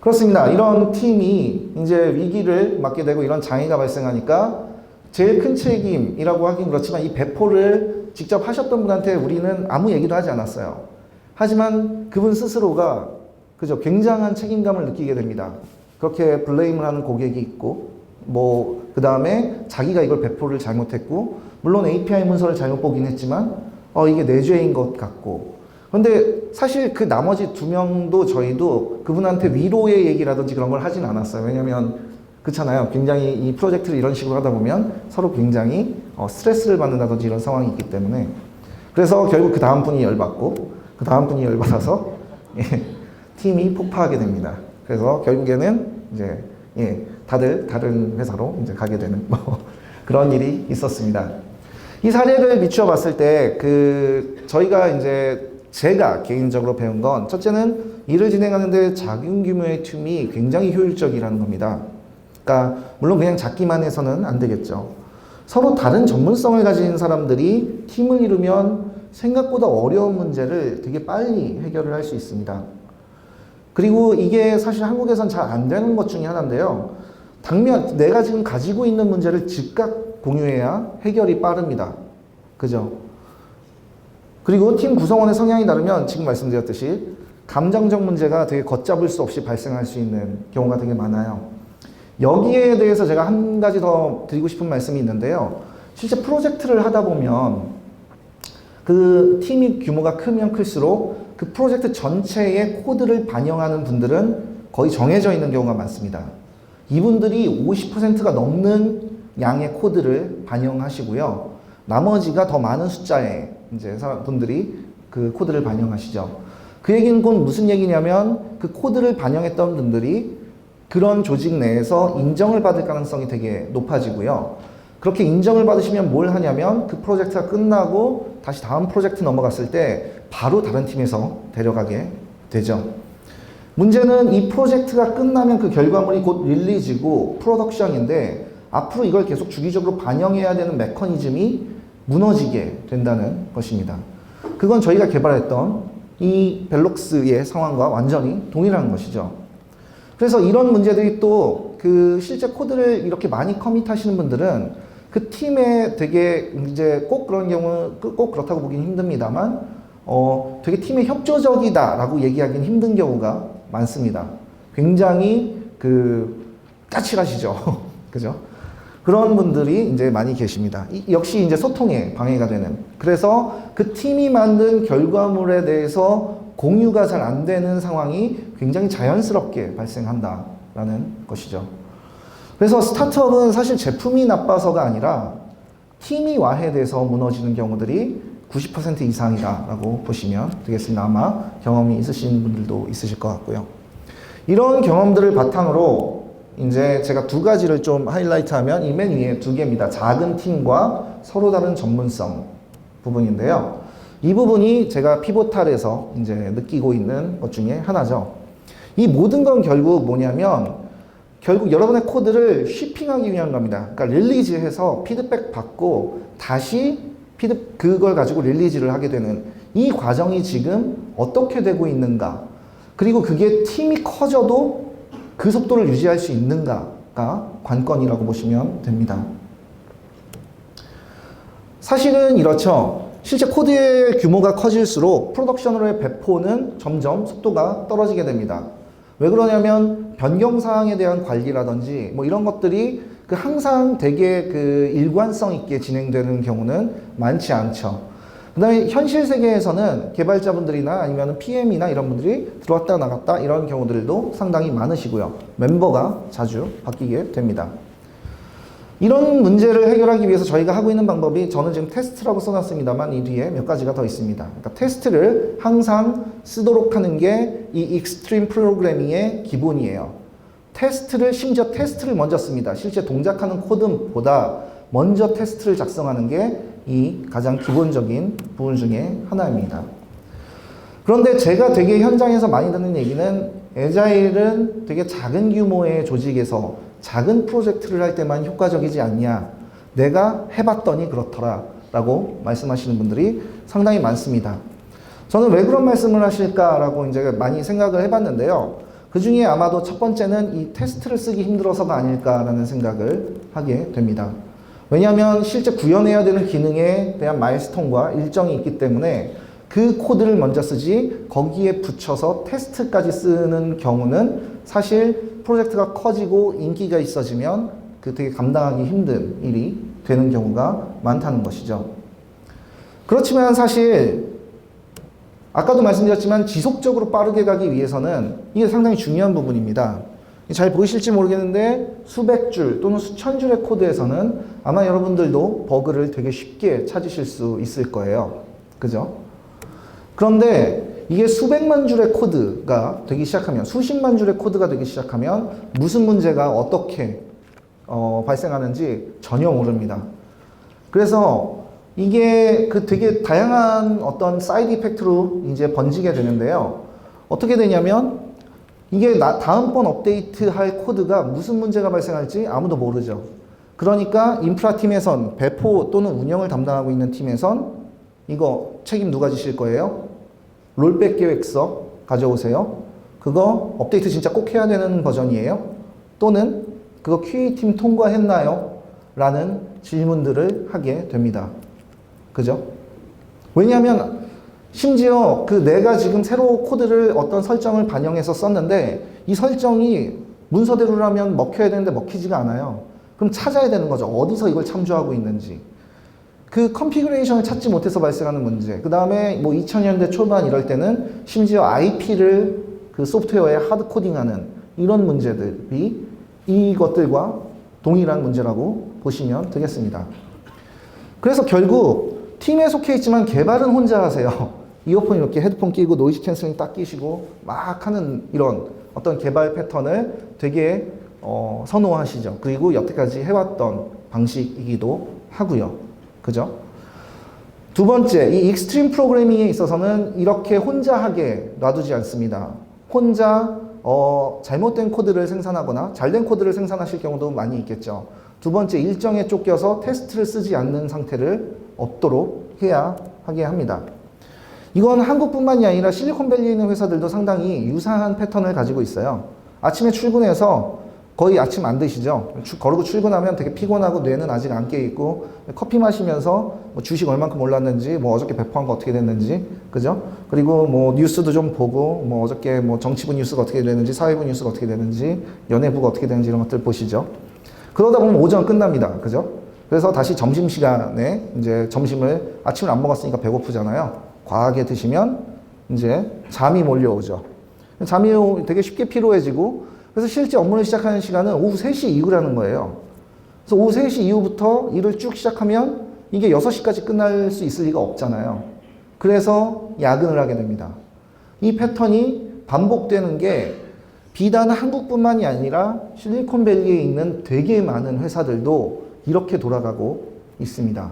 그렇습니다. 이런 팀이 이제 위기를 맞게 되고 이런 장애가 발생하니까 제일 큰 책임이라고 하긴 그렇지만 이 배포를 직접 하셨던 분한테 우리는 아무 얘기도 하지 않았어요. 하지만 그분 스스로가 그죠, 굉장한 책임감을 느끼게 됩니다. 그렇게 블레임을 하는 고객이 있고 그 다음에 자기가 이걸 배포를 잘못했고 물론 API 문서를 잘못 보긴 했지만 이게 내 죄인 것 같고 근데 사실 그 나머지 두 명도 저희도 그분한테 위로의 얘기라든지 그런 걸 하진 않았어요. 왜냐면 그렇잖아요. 굉장히 이 프로젝트를 이런 식으로 하다 보면 서로 굉장히 스트레스를 받는다든지 이런 상황이 있기 때문에 그래서 결국 그 다음 분이 열받고 그 다음 분이 열받아서 팀이 폭파하게 됩니다. 그래서 결국에는 이제 다들 다른 회사로 이제 가게 되는 그런 일이 있었습니다. 이 사례를 비추어 봤을 때 저희가 이제 제가 개인적으로 배운 건 첫째는 일을 진행하는데 작은 규모의 팀이 굉장히 효율적이라는 겁니다. 그러니까 물론 그냥 작기만 해서는 안 되겠죠. 서로 다른 전문성을 가진 사람들이 팀을 이루면 생각보다 어려운 문제를 되게 빨리 해결을 할 수 있습니다. 그리고 이게 사실 한국에선 잘 안 되는 것 중에 하나인데요. 당면 내가 지금 가지고 있는 문제를 즉각 공유해야 해결이 빠릅니다. 그죠? 그리고 팀 구성원의 성향이 다르면 지금 말씀드렸듯이 감정적 문제가 되게 걷잡을 수 없이 발생할 수 있는 경우가 되게 많아요. 여기에 대해서 제가 한 가지 더 드리고 싶은 말씀이 있는데요. 실제 프로젝트를 하다 보면 그 팀이 규모가 크면 클수록 그 프로젝트 전체의 코드를 반영하는 분들은 거의 정해져 있는 경우가 많습니다. 이분들이 50%가 넘는 양의 코드를 반영하시고요. 나머지가 더 많은 숫자의 이제 분들이 그 코드를 반영하시죠. 그 얘기는 곧 무슨 얘기냐면 그 코드를 반영했던 분들이 그런 조직 내에서 인정을 받을 가능성이 되게 높아지고요. 그렇게 인정을 받으시면 뭘 하냐면 그 프로젝트가 끝나고 다시 다음 프로젝트 넘어갔을 때 바로 다른 팀에서 데려가게 되죠. 문제는 이 프로젝트가 끝나면 그 결과물이 곧 릴리즈고 프로덕션인데 앞으로 이걸 계속 주기적으로 반영해야 되는 메커니즘이 무너지게 된다는 것입니다. 그건 저희가 개발했던 이 벨록스의 상황과 완전히 동일한 것이죠. 그래서 이런 문제들이 또 실제 코드를 이렇게 많이 커밋하시는 분들은 그 팀에 되게 이제 꼭 그런 경우 꼭 그렇다고 보기는 힘듭니다만 되게 팀에 협조적이다라고 얘기하기는 힘든 경우가 많습니다. 굉장히 까칠하시죠. 그죠? 그런 분들이 이제 많이 계십니다. 역시 이제 소통에 방해가 되는. 그래서 그 팀이 만든 결과물에 대해서 공유가 잘 안 되는 상황이 굉장히 자연스럽게 발생한다라는 것이죠. 그래서 스타트업은 사실 제품이 나빠서가 아니라 팀이 와해돼서 무너지는 경우들이 90% 이상이다라고 보시면 되겠습니다. 아마 경험이 있으신 분들도 있으실 것 같고요. 이런 경험들을 바탕으로 이제 제가 두 가지를 좀 하이라이트하면 이 맨 위에 두 개입니다. 작은 팀과 서로 다른 전문성 부분인데요. 이 부분이 제가 피보탈에서 이제 느끼고 있는 것 중에 하나죠. 이 모든 건 결국 뭐냐면 결국 여러분의 코드를 쉬핑하기 위한 겁니다. 그러니까 릴리즈해서 피드백 받고 다시 그걸 가지고 릴리즈를 하게 되는 이 과정이 지금 어떻게 되고 있는가, 그리고 그게 팀이 커져도 그 속도를 유지할 수 있는가가 관건이라고 보시면 됩니다. 사실은 이렇죠. 실제 코드의 규모가 커질수록 프로덕션으로의 배포는 점점 속도가 떨어지게 됩니다. 왜 그러냐면 변경사항에 대한 관리라든지 이런 것들이 항상 되게 일관성 있게 진행되는 경우는 많지 않죠. 그 다음에 현실 세계에서는 개발자분들이나 아니면 PM이나 이런 분들이 들어왔다 나갔다 이런 경우들도 상당히 많으시고요. 멤버가 자주 바뀌게 됩니다. 이런 문제를 해결하기 위해서 저희가 하고 있는 방법이, 저는 지금 테스트라고 써놨습니다만 이 뒤에 몇 가지가 더 있습니다. 그러니까 테스트를 항상 쓰도록 하는 게 이 익스트림 프로그래밍의 기본이에요. 심지어 테스트를 먼저 씁니다. 실제 동작하는 코드보다 먼저 테스트를 작성하는 게 이 가장 기본적인 부분 중에 하나입니다. 그런데 제가 되게 현장에서 많이 듣는 얘기는 에자일은 되게 작은 규모의 조직에서 작은 프로젝트를 할 때만 효과적이지 않냐. 내가 해봤더니 그렇더라. 라고 말씀하시는 분들이 상당히 많습니다. 저는 왜 그런 말씀을 하실까라고 이제 많이 생각을 해봤는데요. 그 중에 아마도 첫 번째는 이 테스트를 쓰기 힘들어서가 아닐까라는 생각을 하게 됩니다. 왜냐하면 실제 구현해야 되는 기능에 대한 마일스톤과 일정이 있기 때문에 그 코드를 먼저 쓰지 거기에 붙여서 테스트까지 쓰는 경우는 사실 프로젝트가 커지고 인기가 있어지면 그 되게 감당하기 힘든 일이 되는 경우가 많다는 것이죠. 그렇지만 사실 아까도 말씀드렸지만 지속적으로 빠르게 가기 위해서는 이게 상당히 중요한 부분입니다. 잘 보이실지 모르겠는데 수백 줄 또는 수천 줄의 코드에서는 아마 여러분들도 버그를 되게 쉽게 찾으실 수 있을 거예요. 그죠? 그런데 이게 수백만 줄의 코드가 되기 시작하면, 수십만 줄의 코드가 되기 시작하면 무슨 문제가 어떻게 발생하는지 전혀 모릅니다. 그래서 이게 그 되게 다양한 어떤 사이드 이펙트로 이제 번지게 되는데요. 어떻게 되냐면 이게 다음번 업데이트 할 코드가 무슨 문제가 발생할지 아무도 모르죠. 그러니까 인프라 팀에선, 배포 또는 운영을 담당하고 있는 팀에선 이거 책임 누가 지실 거예요? 롤백 계획서 가져오세요. 그거 업데이트 진짜 꼭 해야 되는 버전이에요? 또는 그거 QA팀 통과했나요? 라는 질문들을 하게 됩니다. 그죠? 왜냐하면 심지어 그 내가 지금 새로 코드를 어떤 설정을 반영해서 썼는데 이 설정이 문서대로라면 먹혀야 되는데 먹히지가 않아요. 그럼 찾아야 되는 거죠. 어디서 이걸 참조하고 있는지. 그 컨피그레이션을 찾지 못해서 발생하는 문제. 그 다음에 뭐 2000년대 초반 이럴 때는 심지어 IP를 그 소프트웨어에 하드 코딩하는 이런 문제들이 이것들과 동일한 문제라고 보시면 되겠습니다. 그래서 결국 팀에 속해 있지만 개발은 혼자 하세요. 이어폰 이렇게 헤드폰 끼고 노이즈 캔슬링 딱 끼시고 막 하는 이런 어떤 개발 패턴을 되게 선호하시죠. 그리고 여태까지 해왔던 방식이기도 하고요. 그죠? 두 번째, 이 익스트림 프로그래밍에 있어서는 이렇게 혼자 하게 놔두지 않습니다. 혼자 잘못된 코드를 생산하거나 잘된 코드를 생산하실 경우도 많이 있겠죠. 두 번째, 일정에 쫓겨서 테스트를 쓰지 않는 상태를 없도록 해야 하게 합니다. 이건 한국뿐만이 아니라 실리콘밸리에 있는 회사들도 상당히 유사한 패턴을 가지고 있어요. 아침에 출근해서 거의 아침 안 드시죠? 거르고 출근하면 되게 피곤하고 뇌는 아직 안 깨있고 커피 마시면서 뭐 주식 얼만큼 올랐는지 뭐 어저께 배포한 거 어떻게 됐는지 그죠? 그리고 뭐 뉴스도 좀 보고 뭐 어저께 뭐 정치부 뉴스가 어떻게 됐는지 사회부 뉴스가 어떻게 됐는지 연예부가 어떻게 되는지 이런 것들 보시죠. 그러다 보면 오전 끝납니다. 그죠? 그래서 다시 점심시간에 이제 점심을 아침을 안 먹었으니까 배고프잖아요. 과하게 드시면 이제 잠이 몰려오죠. 잠이 되게 쉽게 피로해지고 그래서 실제 업무를 시작하는 시간은 오후 3시 이후라는 거예요. 그래서 오후 3시 이후부터 일을 쭉 시작하면 이게 6시까지 끝날 수 있을 리가 없잖아요. 그래서 야근을 하게 됩니다. 이 패턴이 반복되는 게 비단 한국뿐만이 아니라 실리콘밸리에 있는 되게 많은 회사들도 이렇게 돌아가고 있습니다.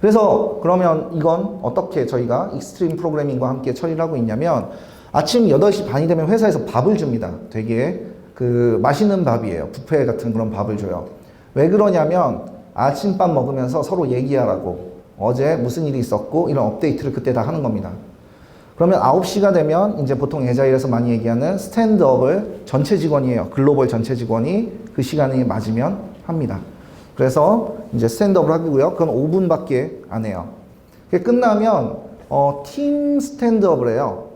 그래서 그러면 이건 어떻게 저희가 익스트림 프로그래밍과 함께 처리를 하고 있냐면 아침 8시 반이 되면 회사에서 밥을 줍니다. 되게 그 맛있는 밥이에요. 뷔페 같은 그런 밥을 줘요. 왜 그러냐면 아침밥 먹으면서 서로 얘기하라고 어제 무슨 일이 있었고 이런 업데이트를 그때 다 하는 겁니다. 그러면 9시가 되면 이제 보통 에자일에서 많이 얘기하는 스탠드업을 전체 직원이에요. 글로벌 전체 직원이 그 시간에 맞으면 합니다. 그래서 이제 스탠드업을 하고요. 그건 5분밖에 안 해요. 그게 끝나면 팀 스탠드업을 해요.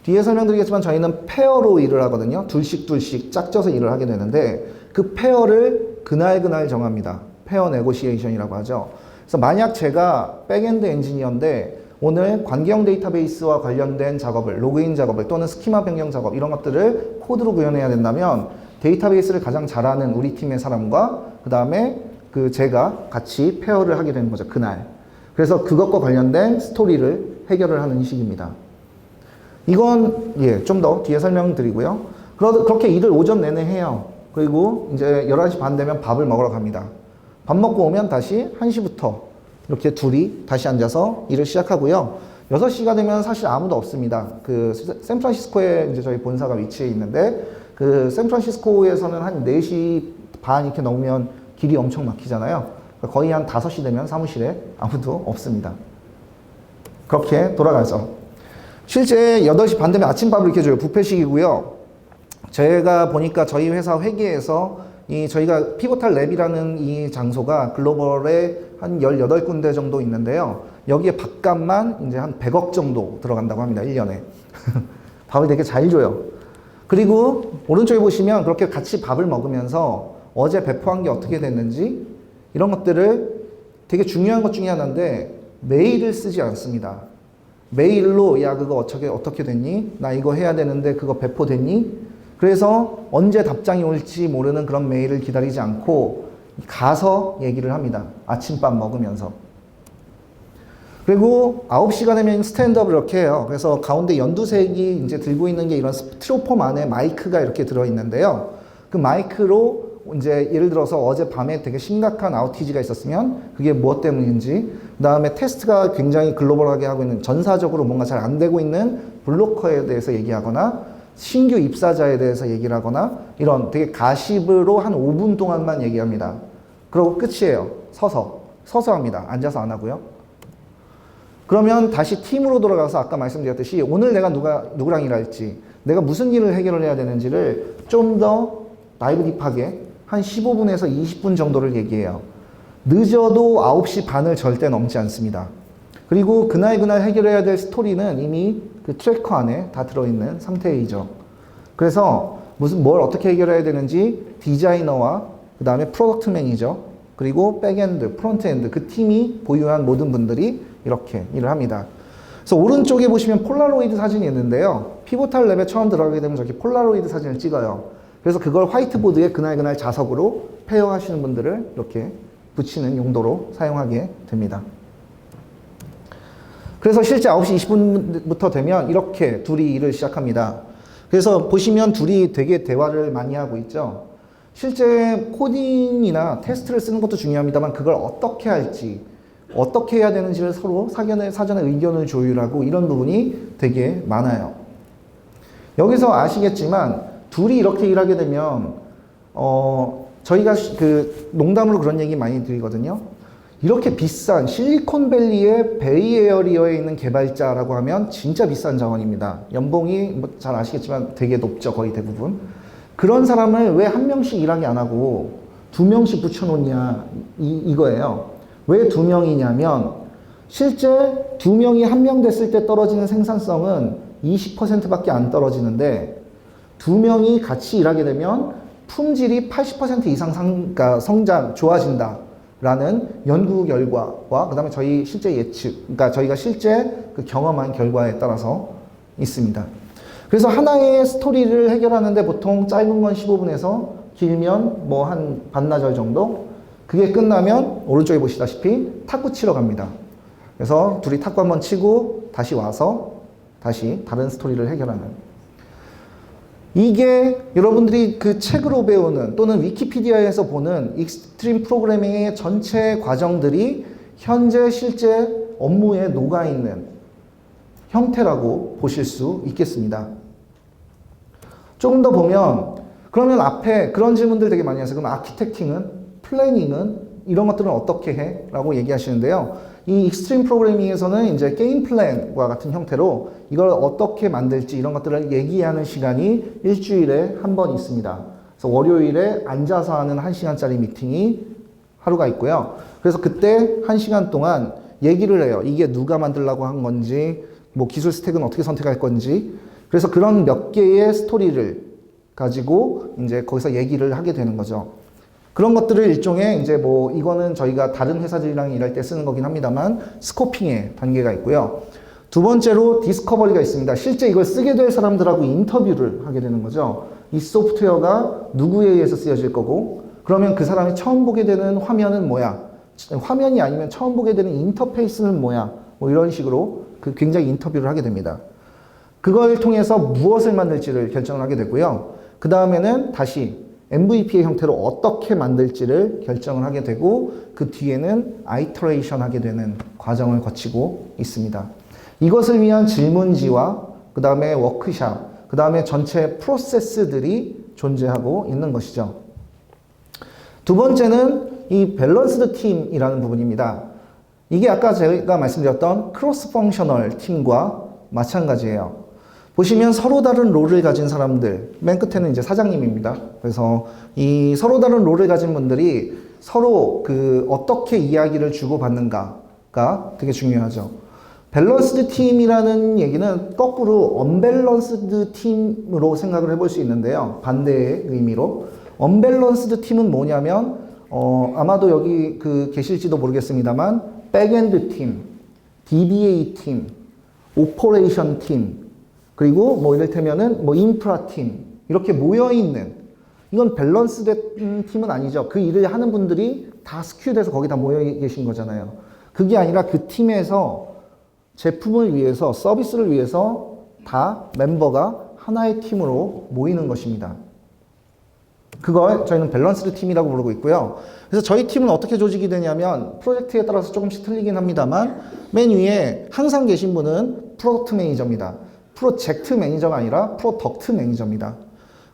뒤에 설명드리겠지만 저희는 페어로 일을 하거든요. 둘씩 짝져서 일을 하게 되는데 그 페어를 그날 정합니다. 페어 네고시에이션이라고 하죠. 그래서 만약 제가 백엔드 엔지니어인데 오늘 관계형 데이터베이스와 관련된 작업을, 로그인 작업을 또는 스키마 변경 작업 이런 것들을 코드로 구현해야 된다면 데이터베이스를 가장 잘하는 우리 팀의 사람과 그 다음에 제가 같이 페어를 하게 되는 거죠. 그날. 그래서 그것과 관련된 스토리를 해결을 하는 식입니다. 이건 좀 더 뒤에 설명드리고요. 그렇게 일을 오전 내내 해요. 그리고 이제 11시 반 되면 밥을 먹으러 갑니다. 밥 먹고 오면 다시 1시부터 이렇게 둘이 다시 앉아서 일을 시작하고요. 6시가 되면 사실 아무도 없습니다. 그 샌프란시스코에 이제 저희 본사가 위치해 있는데 그 샌프란시스코에서는 한 4시 반 이렇게 넘으면 길이 엄청 막히잖아요. 그러니까 거의 한 5시 되면 사무실에 아무도 없습니다. 그렇게 돌아가죠. 실제 8시 반 되면 아침밥을 이렇게 줘요. 뷔페식이고요. 제가 보니까 저희 회사 회계에서 저희가 피보탈 랩이라는 이 장소가 글로벌에 한 18군데 정도 있는데요. 여기에 밥값만 이제 한 100억 정도 들어간다고 합니다. 1년에. 밥을 되게 잘 줘요. 그리고 오른쪽에 보시면 그렇게 같이 밥을 먹으면서 어제 배포한 게 어떻게 됐는지 이런 것들을 되게 중요한 것 중에 하나인데 메일을 쓰지 않습니다. 메일로 야 그거 어떻게 됐니? 나 이거 해야 되는데 그거 배포됐니? 그래서 언제 답장이 올지 모르는 그런 메일을 기다리지 않고 가서 얘기를 합니다. 아침밥 먹으면서. 그리고 9시가 되면 스탠드업을 이렇게 해요. 그래서 가운데 연두색이 이제 들고 있는 게 이런 스티로폼 안에 마이크가 이렇게 들어있는데요. 그 마이크로 이제 예를 들어서 어젯밤에 되게 심각한 아우티지가 있었으면 그게 무엇 때문인지, 그 다음에 테스트가 굉장히 글로벌하게 하고 있는 전사적으로 뭔가 잘 안 되고 있는 블로커에 대해서 얘기하거나 신규 입사자에 대해서 얘기를 하거나 이런 되게 가십으로 한 5분 동안만 얘기합니다. 그러고 끝이에요. 서서 합니다. 앉아서 안 하고요. 그러면 다시 팀으로 돌아가서 아까 말씀드렸듯이 오늘 내가 누구랑 일할지, 내가 무슨 일을 해결을 해야 되는지를 좀 더 다이브 딥하게 한 15분에서 20분 정도를 얘기해요. 늦어도 9시 반을 절대 넘지 않습니다. 그리고 그날 해결해야 될 스토리는 이미 그 트래커 안에 다 들어있는 상태이죠. 그래서 뭘 어떻게 해결해야 되는지 디자이너와 그 다음에 프로덕트 매니저 그리고 백엔드, 프론트엔드 그 팀이 보유한 모든 분들이 이렇게 일을 합니다. 그래서 오른쪽에 보시면 폴라로이드 사진이 있는데요. 피보탈 랩에 처음 들어가게 되면 저렇게 폴라로이드 사진을 찍어요. 그래서 그걸 화이트보드에 그날 자석으로 페어하시는 분들을 이렇게 붙이는 용도로 사용하게 됩니다. 그래서 실제 9시 20분부터 되면 이렇게 둘이 일을 시작합니다. 그래서 보시면 둘이 되게 대화를 많이 하고 있죠. 실제 코딩이나 테스트를 쓰는 것도 중요합니다만 그걸 어떻게 할지, 어떻게 해야 되는지를 서로 사전에 의견을 조율하고 이런 부분이 되게 많아요. 여기서 아시겠지만 둘이 이렇게 일하게 되면 저희가 그 농담으로 그런 얘기 많이 드리거든요. 이렇게 비싼 실리콘밸리의 베이에어리어에 있는 개발자라고 하면 진짜 비싼 자원입니다. 연봉이 뭐 잘 아시겠지만 되게 높죠. 거의 대부분. 그런 사람을 왜 한 명씩 일하게 안 하고 2명씩 붙여놓냐 이거예요. 왜 2명이냐면 실제 2명이 1명 됐을 때 떨어지는 생산성은 20%밖에 안 떨어지는데 2명이 같이 일하게 되면 품질이 80% 이상 성장, 좋아진다라는 연구 결과와 그 다음에 저희 실제 예측, 그러니까 저희가 실제 그 경험한 결과에 따라서 있습니다. 그래서 하나의 스토리를 해결하는데 보통 짧은 건 15분에서 길면 뭐 한 반나절 정도? 그게 끝나면 오른쪽에 보시다시피 탁구 치러 갑니다. 그래서 둘이 탁구 한번 치고 다시 와서 다시 다른 스토리를 해결하는. 이게 여러분들이 그 책으로 배우는 또는 위키피디아에서 보는 익스트림 프로그래밍의 전체 과정들이 현재 실제 업무에 녹아있는 형태라고 보실 수 있겠습니다. 조금 더 보면 그러면 앞에 그런 질문들 되게 많이 하세요. 그럼 아키텍팅은? 플래닝은? 이런 것들은 어떻게 해? 라고 얘기하시는데요. 이 익스트림 프로그래밍에서는 이제 게임 플랜과 같은 형태로 이걸 어떻게 만들지 이런 것들을 얘기하는 시간이 일주일에 한 번 있습니다. 그래서 월요일에 앉아서 하는 1시간짜리 미팅이 하루가 있고요. 그래서 그때 1시간 동안 얘기를 해요. 이게 누가 만들려고 한 건지, 뭐 기술 스택은 어떻게 선택할 건지. 그래서 그런 몇 개의 스토리를 가지고 이제 거기서 얘기를 하게 되는 거죠. 그런 것들을 일종의 이제 뭐 이거는 저희가 다른 회사들이랑 일할 때 쓰는 거긴 합니다만 스코핑의 단계가 있고요. 두 번째로 디스커버리가 있습니다. 실제 이걸 쓰게 될 사람들하고 인터뷰를 하게 되는 거죠. 이 소프트웨어가 누구에 의해서 쓰여질 거고, 그러면 그 사람이 처음 보게 되는 화면은 뭐야? 화면이 아니면 처음 보게 되는 인터페이스는 뭐야? 뭐 이런 식으로 그 굉장히 인터뷰를 하게 됩니다. 그걸 통해서 무엇을 만들지를 결정을 하게 되고요. 그 다음에는 다시 MVP의 형태로 어떻게 만들지를 결정을 하게 되고 그 뒤에는 아이터레이션 하게 되는 과정을 거치고 있습니다. 이것을 위한 질문지와 그 다음에 워크샵, 그 다음에 전체 프로세스들이 존재하고 있는 것이죠. 두 번째는 이 밸런스드 팀이라는 부분입니다. 이게 아까 제가 말씀드렸던 크로스 펑셔널 팀과 마찬가지예요. 보시면 서로 다른 롤을 가진 사람들, 맨 끝에는 이제 사장님입니다. 그래서 이 서로 다른 롤을 가진 분들이 서로 어떻게 이야기를 주고받는가가 되게 중요하죠. 밸런스드 팀이라는 얘기는 거꾸로 언밸런스드 팀으로 생각을 해볼 수 있는데요. 반대의 의미로. 언밸런스드 팀은 뭐냐면, 아마도 여기 계실지도 모르겠습니다만, 백엔드 팀, DBA 팀, 오퍼레이션 팀, 그리고 뭐 이를테면은 뭐 인프라 팀, 이렇게 모여있는, 이건 밸런스된 팀은 아니죠. 그 일을 하는 분들이 다 스큐돼서 거기 다 모여 계신 거잖아요. 그게 아니라 그 팀에서 제품을 위해서, 서비스를 위해서 다 멤버가 하나의 팀으로 모이는 것입니다. 그걸 저희는 밸런스드 팀이라고 부르고 있고요. 그래서 저희 팀은 어떻게 조직이 되냐면 프로젝트에 따라서 조금씩 틀리긴 합니다만 맨 위에 항상 계신 분은 프로덕트 매니저입니다. 프로젝트 매니저가 아니라 프로덕트 매니저입니다.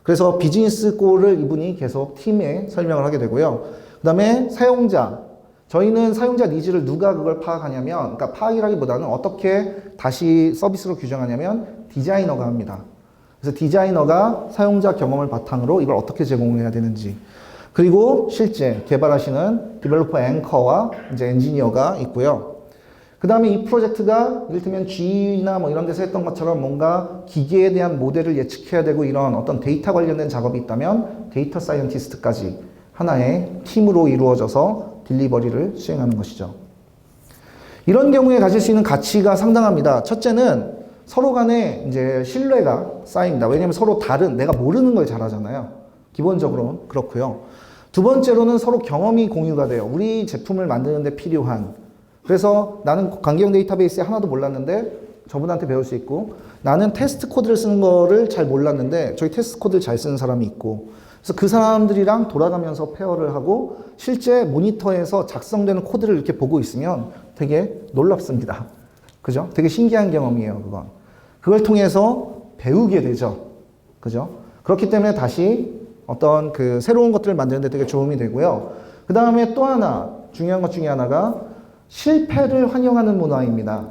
그래서 비즈니스 골을 이분이 계속 팀에 설명을 하게 되고요. 그 다음에 사용자. 저희는 사용자 니즈를 누가 그걸 파악하냐면, 그러니까 파악이라기보다는 어떻게 다시 서비스로 규정하냐면 디자이너가 합니다. 그래서 디자이너가 사용자 경험을 바탕으로 이걸 어떻게 제공을 해야 되는지. 그리고 실제 개발하시는 디벨로퍼 앵커와 이제 엔지니어가 있고요. 그 다음에 이 프로젝트가 이를테면 G나 뭐 이런 데서 했던 것처럼 뭔가 기계에 대한 모델을 예측해야 되고 이런 어떤 데이터 관련된 작업이 있다면 데이터 사이언티스트까지 하나의 팀으로 이루어져서 딜리버리를 수행하는 것이죠. 이런 경우에 가질 수 있는 가치가 상당합니다. 첫째는 서로 간에 이제 신뢰가 쌓입니다. 왜냐하면 서로 다른, 내가 모르는 걸 잘하잖아요. 기본적으로는 그렇고요. 두 번째로는 서로 경험이 공유가 돼요. 우리 제품을 만드는 데 필요한. 그래서 나는 관계형 데이터베이스에 하나도 몰랐는데 저분한테 배울 수 있고, 나는 테스트 코드를 쓰는 거를 잘 몰랐는데 저희 테스트 코드를 잘 쓰는 사람이 있고, 그래서 그 사람들이랑 돌아가면서 페어를 하고 실제 모니터에서 작성되는 코드를 이렇게 보고 있으면 되게 놀랍습니다. 그죠? 되게 신기한 경험이에요, 그건. 그걸 통해서 배우게 되죠. 그죠? 그렇기 때문에 다시 어떤 새로운 것들을 만드는데 되게 도움이 되고요. 그 다음에 또 하나, 중요한 것 중에 하나가 실패를 환영하는 문화입니다.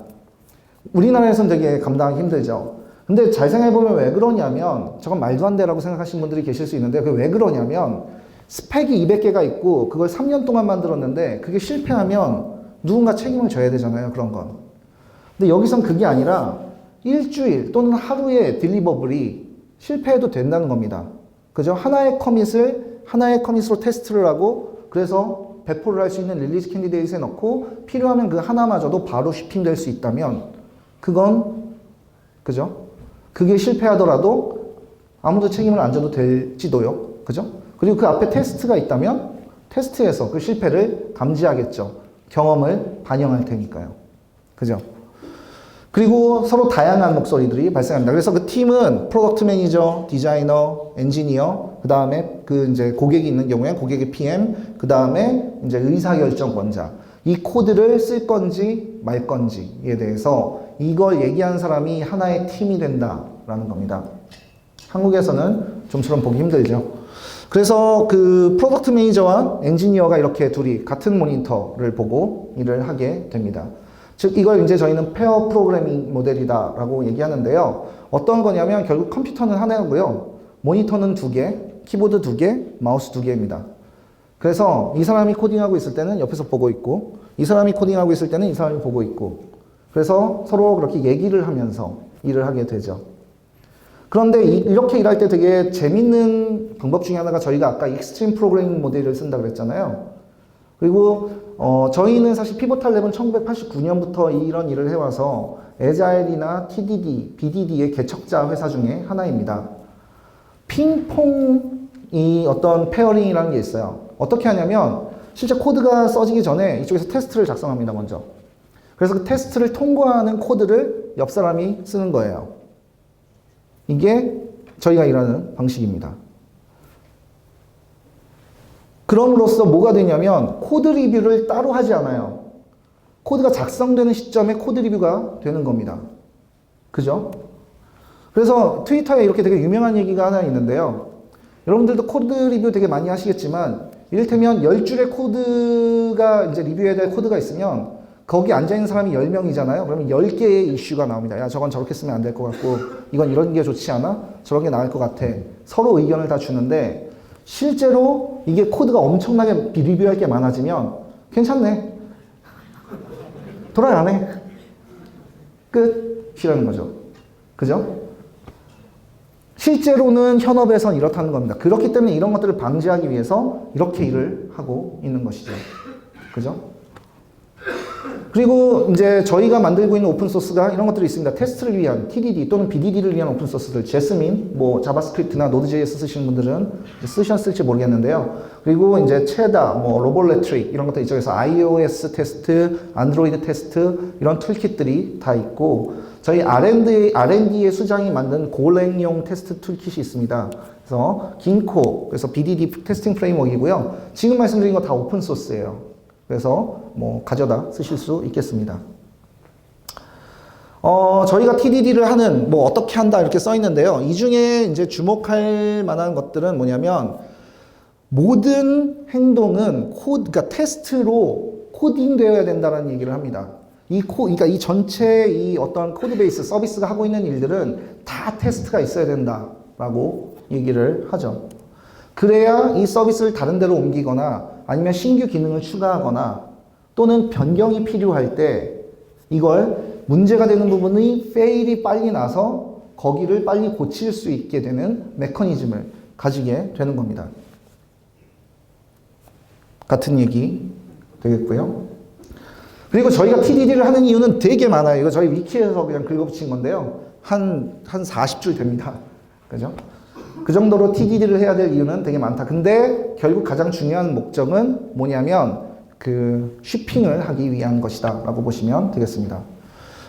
우리나라에서는 되게 감당하기 힘들죠. 근데 잘 생각해보면 왜 그러냐면, 저건 말도 안 돼라고 생각하시는 분들이 계실 수 있는데, 그게 왜 그러냐면, 스펙이 200개가 있고, 그걸 3년 동안 만들었는데, 그게 실패하면 누군가 책임을 져야 되잖아요, 그런 건. 근데 여기선 그게 아니라, 일주일 또는 하루의 딜리버블이 실패해도 된다는 겁니다. 그죠? 하나의 커밋으로 테스트를 하고, 그래서 배포를 할 수 있는 릴리즈 캔디데이트에 넣고, 필요하면 그 하나마저도 바로 shipping될 수 있다면, 그건, 그죠? 그게 실패하더라도 아무도 책임을 안 져도 될지도요. 그죠? 그리고 그 앞에 테스트가 있다면 테스트에서 그 실패를 감지하겠죠. 경험을 반영할 테니까요. 그죠? 그리고 서로 다양한 목소리들이 발생합니다. 그래서 그 팀은 프로덕트 매니저, 디자이너, 엔지니어, 그 다음에 이제 고객이 있는 경우에 고객의 PM, 그 다음에 이제 의사결정권자. 이 코드를 쓸 건지 말 건지에 대해서 이걸 얘기하는 사람이 하나의 팀이 된다라는 겁니다. 한국에서는 좀처럼 보기 힘들죠. 그래서 그 프로덕트 매니저와 엔지니어가 이렇게 둘이 같은 모니터를 보고 일을 하게 됩니다. 즉 이걸 이제 저희는 페어 프로그래밍 모델이다라고 얘기하는데요. 어떤 거냐면 결국 컴퓨터는 하나고요. 모니터는 2개, 키보드 2개, 마우스 2개입니다. 그래서 이 사람이 코딩하고 있을 때는 옆에서 보고 있고, 이 사람이 코딩하고 있을 때는 이 사람이 보고 있고, 그래서 서로 그렇게 얘기를 하면서 일을 하게 되죠. 그런데 이렇게 일할 때 되게 재밌는 방법 중에 하나가 저희가 아까 익스트림 프로그래밍 모델을 쓴다고 그랬잖아요. 그리고 저희는 사실 피보탈 랩은 1989년부터 이런 일을 해와서 에자일이나 TDD, BDD의 개척자 회사 중에 하나입니다. 핑퐁이 어떤 페어링이라는 게 있어요. 어떻게 하냐면 실제 코드가 써지기 전에 이쪽에서 테스트를 작성합니다, 먼저. 그래서 그 테스트를 통과하는 코드를 옆 사람이 쓰는 거예요. 이게 저희가 일하는 방식입니다. 그럼으로써 뭐가 되냐면 코드 리뷰를 따로 하지 않아요. 코드가 작성되는 시점에 코드 리뷰가 되는 겁니다. 그죠? 그래서 트위터에 이렇게 되게 유명한 얘기가 하나 있는데요. 여러분들도 코드 리뷰 되게 많이 하시겠지만, 이를테면 10줄의 코드가 이제 리뷰해야 될 코드가 있으면, 거기 앉아있는 사람이 10명이잖아요. 그러면 10개의 이슈가 나옵니다. 야, 저건 저렇게 쓰면 안 될 것 같고, 이건 이런 게 좋지 않아? 저런 게 나을 것 같아. 서로 의견을 다 주는데, 실제로 이게 코드가 엄청나게 리뷰할 게 많아지면, 괜찮네. 도란 안 해. 끝이라는 거죠. 그죠? 실제로는 현업에선 이렇다는 겁니다. 그렇기 때문에 이런 것들을 방지하기 위해서 이렇게 일을 하고 있는 것이죠. 그죠? 그리고 이제 저희가 만들고 있는 오픈소스가 이런 것들이 있습니다. 테스트를 위한 TDD 또는 BDD를 위한 오픈소스들, 제스민, 뭐 자바스크립트나 노드.js 쓰시는 분들은 쓰셨을지 모르겠는데요. 그리고 이제 체다, 뭐 로볼레트릭 이런 것들 이쪽에서 iOS 테스트, 안드로이드 테스트 이런 툴킷들이 다 있고, 저희 R&D의 수장이 만든 고랭용 테스트 툴킷이 있습니다. 그래서 긴코, 그래서 BDD 테스팅 프레임워크이고요. 지금 말씀드린 거 다 오픈소스예요. 그래서 뭐 가져다 쓰실 수 있겠습니다. 저희가 TDD를 하는, 뭐 어떻게 한다 이렇게 써 있는데요. 이 중에 이제 주목할 만한 것들은 뭐냐면, 모든 행동은 그러니까 테스트로 코딩 되어야 된다는 얘기를 합니다. 그러니까 이 전체 이 어떤 코드 베이스 서비스가 하고 있는 일들은 다 테스트가 있어야 된다라고 얘기를 하죠. 그래야 이 서비스를 다른 데로 옮기거나 아니면 신규 기능을 추가하거나 또는 변경이 필요할 때 이걸 문제가 되는 부분이 페일이 빨리 나서 거기를 빨리 고칠 수 있게 되는 메커니즘을 가지게 되는 겁니다. 같은 얘기 되겠고요. 그리고 저희가 TDD를 하는 이유는 되게 많아요. 이거 저희 위키에서 그냥 긁어붙인 건데요. 한 40줄 됩니다. 그죠? 그 정도로 TDD를 해야 될 이유는 되게 많다. 근데 결국 가장 중요한 목적은 뭐냐면 그 쉬핑을 하기 위한 것이다 라고 보시면 되겠습니다.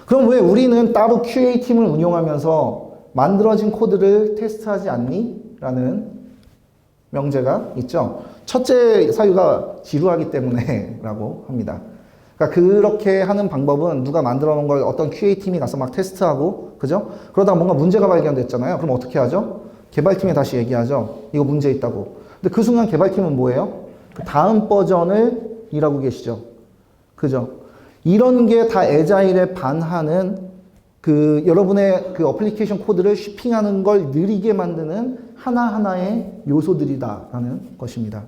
그럼 왜 우리는 따로 QA팀을 운용하면서 만들어진 코드를 테스트하지 않니? 라는 명제가 있죠. 첫째 사유가 지루하기 때문에 라고 합니다. 그러니까 그렇게 하는 방법은 누가 만들어 놓은 걸 어떤 QA팀이 가서 막 테스트하고, 그죠? 그러다가 뭔가 문제가 발견됐잖아요. 그럼 어떻게 하죠? 개발팀에 다시 얘기하죠. 이거 문제 있다고. 근데 그 순간 개발팀은 뭐예요? 그 다음 버전을 일하고 계시죠. 그죠? 이런 게 다 애자일에 반하는 그 여러분의 그 어플리케이션 코드를 쉬핑하는 걸 느리게 만드는 하나하나의 요소들이다라는 것입니다.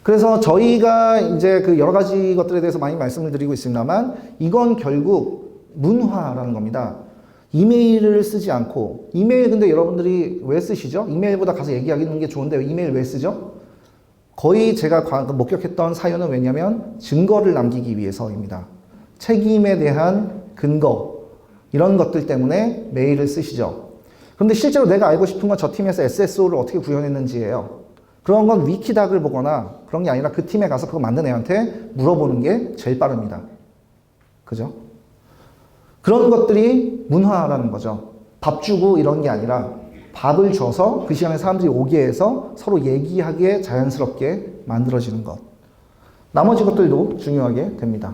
그래서 저희가 이제 그 여러 가지 것들에 대해서 많이 말씀을 드리고 있습니다만, 이건 결국 문화라는 겁니다. 이메일을 쓰지 않고, 이메일 근데 여러분들이 왜 쓰시죠? 이메일보다 가서 얘기하는 게 좋은데 이메일 왜 쓰죠? 거의 제가 목격했던 사연은 왜냐면 증거를 남기기 위해서입니다. 책임에 대한 근거, 이런 것들 때문에 메일을 쓰시죠. 그런데 실제로 내가 알고 싶은 건 저 팀에서 SSO를 어떻게 구현했는지예요. 그런 건 위키닥을 보거나 그런 게 아니라 그 팀에 가서 그거 만든 애한테 물어보는 게 제일 빠릅니다. 그죠? 그런 것들이 문화라는 거죠. 밥 주고 이런 게 아니라 밥을 줘서 그 시간에 사람들이 오게 해서 서로 얘기하게 자연스럽게 만들어지는 것. 나머지 것들도 중요하게 됩니다.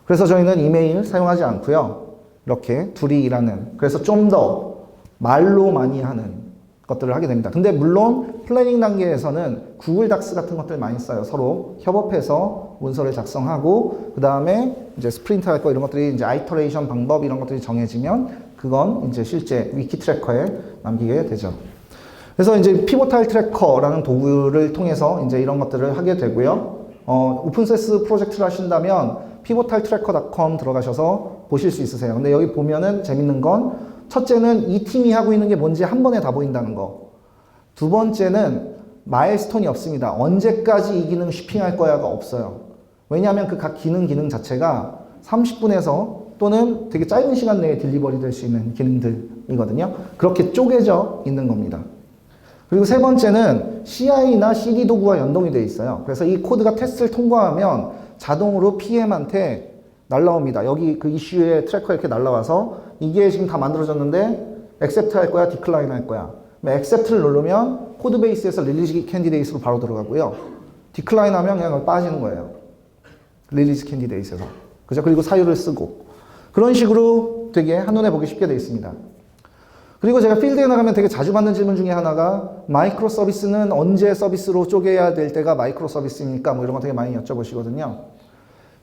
그래서 저희는 이메일 사용하지 않고요. 이렇게 둘이 일하는, 그래서 좀 더 말로 많이 하는 것들을 하게 됩니다. 근데 물론 플래닝 단계에서는 구글 닥스 같은 것들 많이 써요. 서로 협업해서 문서를 작성하고, 그 다음에 이제 스프린트 할 거 이런 것들이 이제 아이터레이션 방법 이런 것들이 정해지면 그건 이제 실제 위키 트래커에 남기게 되죠. 그래서 이제 피보탈 트래커라는 도구를 통해서 이제 이런 것들을 하게 되고요. 오픈소스 프로젝트를 하신다면 pivotaltracker.com 들어가셔서 보실 수 있으세요. 근데 여기 보면은 재밌는 건, 첫째는 이 팀이 하고 있는 게 뭔지 한 번에 다 보인다는 거. 두 번째는 마일스톤이 없습니다. 언제까지 이 기능 쉬핑할 거야가 없어요. 왜냐하면 그 각 기능 자체가 30분에서 또는 되게 짧은 시간 내에 딜리버리 될 수 있는 기능들이거든요. 그렇게 쪼개져 있는 겁니다. 그리고 세 번째는 CI나 CD 도구와 연동이 되어 있어요. 그래서 이 코드가 테스트를 통과하면 자동으로 PM한테 날라옵니다. 여기 그 이슈의 트래커에 이렇게 날라와서 이게 지금 다 만들어졌는데 accept 할 거야, decline 할 거야. accept를 누르면 코드베이스에서 릴리즈 캔디데이트로 바로 들어가고요. decline 하면 그냥 빠지는 거예요. 릴리즈 캔디데이트에서. 그죠? 그리고 사유를 쓰고. 그런 식으로 되게 한눈에 보기 쉽게 되어 있습니다. 그리고 제가 필드에 나가면 되게 자주 받는 질문 중에 하나가 마이크로 서비스는 언제 서비스로 쪼개야 될 때가 마이크로 서비스입니까? 뭐 이런 거 되게 많이 여쭤보시거든요.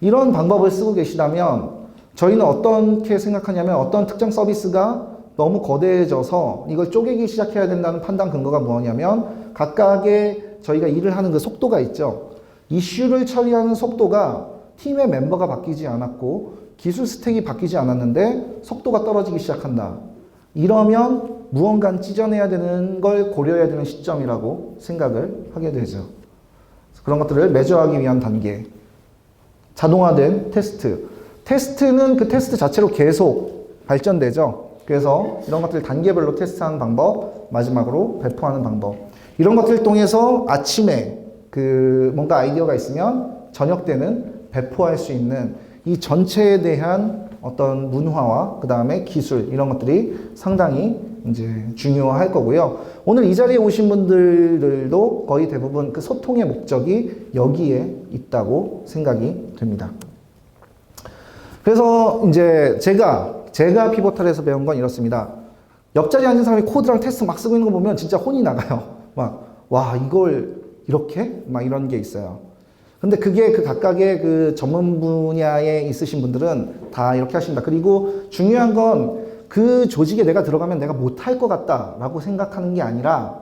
이런 방법을 쓰고 계시다면 저희는 어떻게 생각하냐면 어떤 특정 서비스가 너무 거대해져서 이걸 쪼개기 시작해야 된다는 판단 근거가 뭐냐면 각각의 저희가 일을 하는 그 속도가 있죠. 이슈를 처리하는 속도가 팀의 멤버가 바뀌지 않았고 기술 스택이 바뀌지 않았는데 속도가 떨어지기 시작한다. 이러면 무언가 찢어내야 되는 걸 고려해야 되는 시점이라고 생각을 하게 되죠. 그런 것들을 매저하기 위한 단계. 자동화된 테스트. 테스트는 그 테스트 자체로 계속 발전되죠. 그래서 이런 것들을 단계별로 테스트하는 방법, 마지막으로 배포하는 방법. 이런 것들을 통해서 아침에 그 뭔가 아이디어가 있으면 저녁 때는 배포할 수 있는 이 전체에 대한 어떤 문화와 그 다음에 기술 이런 것들이 상당히 이제 중요할 거고요. 오늘 이 자리에 오신 분들도 거의 대부분 그 소통의 목적이 여기에 있다고 생각이 됩니다. 그래서 이제 제가 피보탈에서 배운 건 이렇습니다. 옆자리에 앉은 사람이 코드랑 테스트 막 쓰고 있는 거 보면 진짜 혼이 나가요. 막, 와, 이걸 이렇게? 막 이런 게 있어요. 근데 그게 그 각각의 그 전문 분야에 있으신 분들은 다 이렇게 하십니다. 그리고 중요한 건 그 조직에 내가 들어가면 내가 못할 것 같다라고 생각하는 게 아니라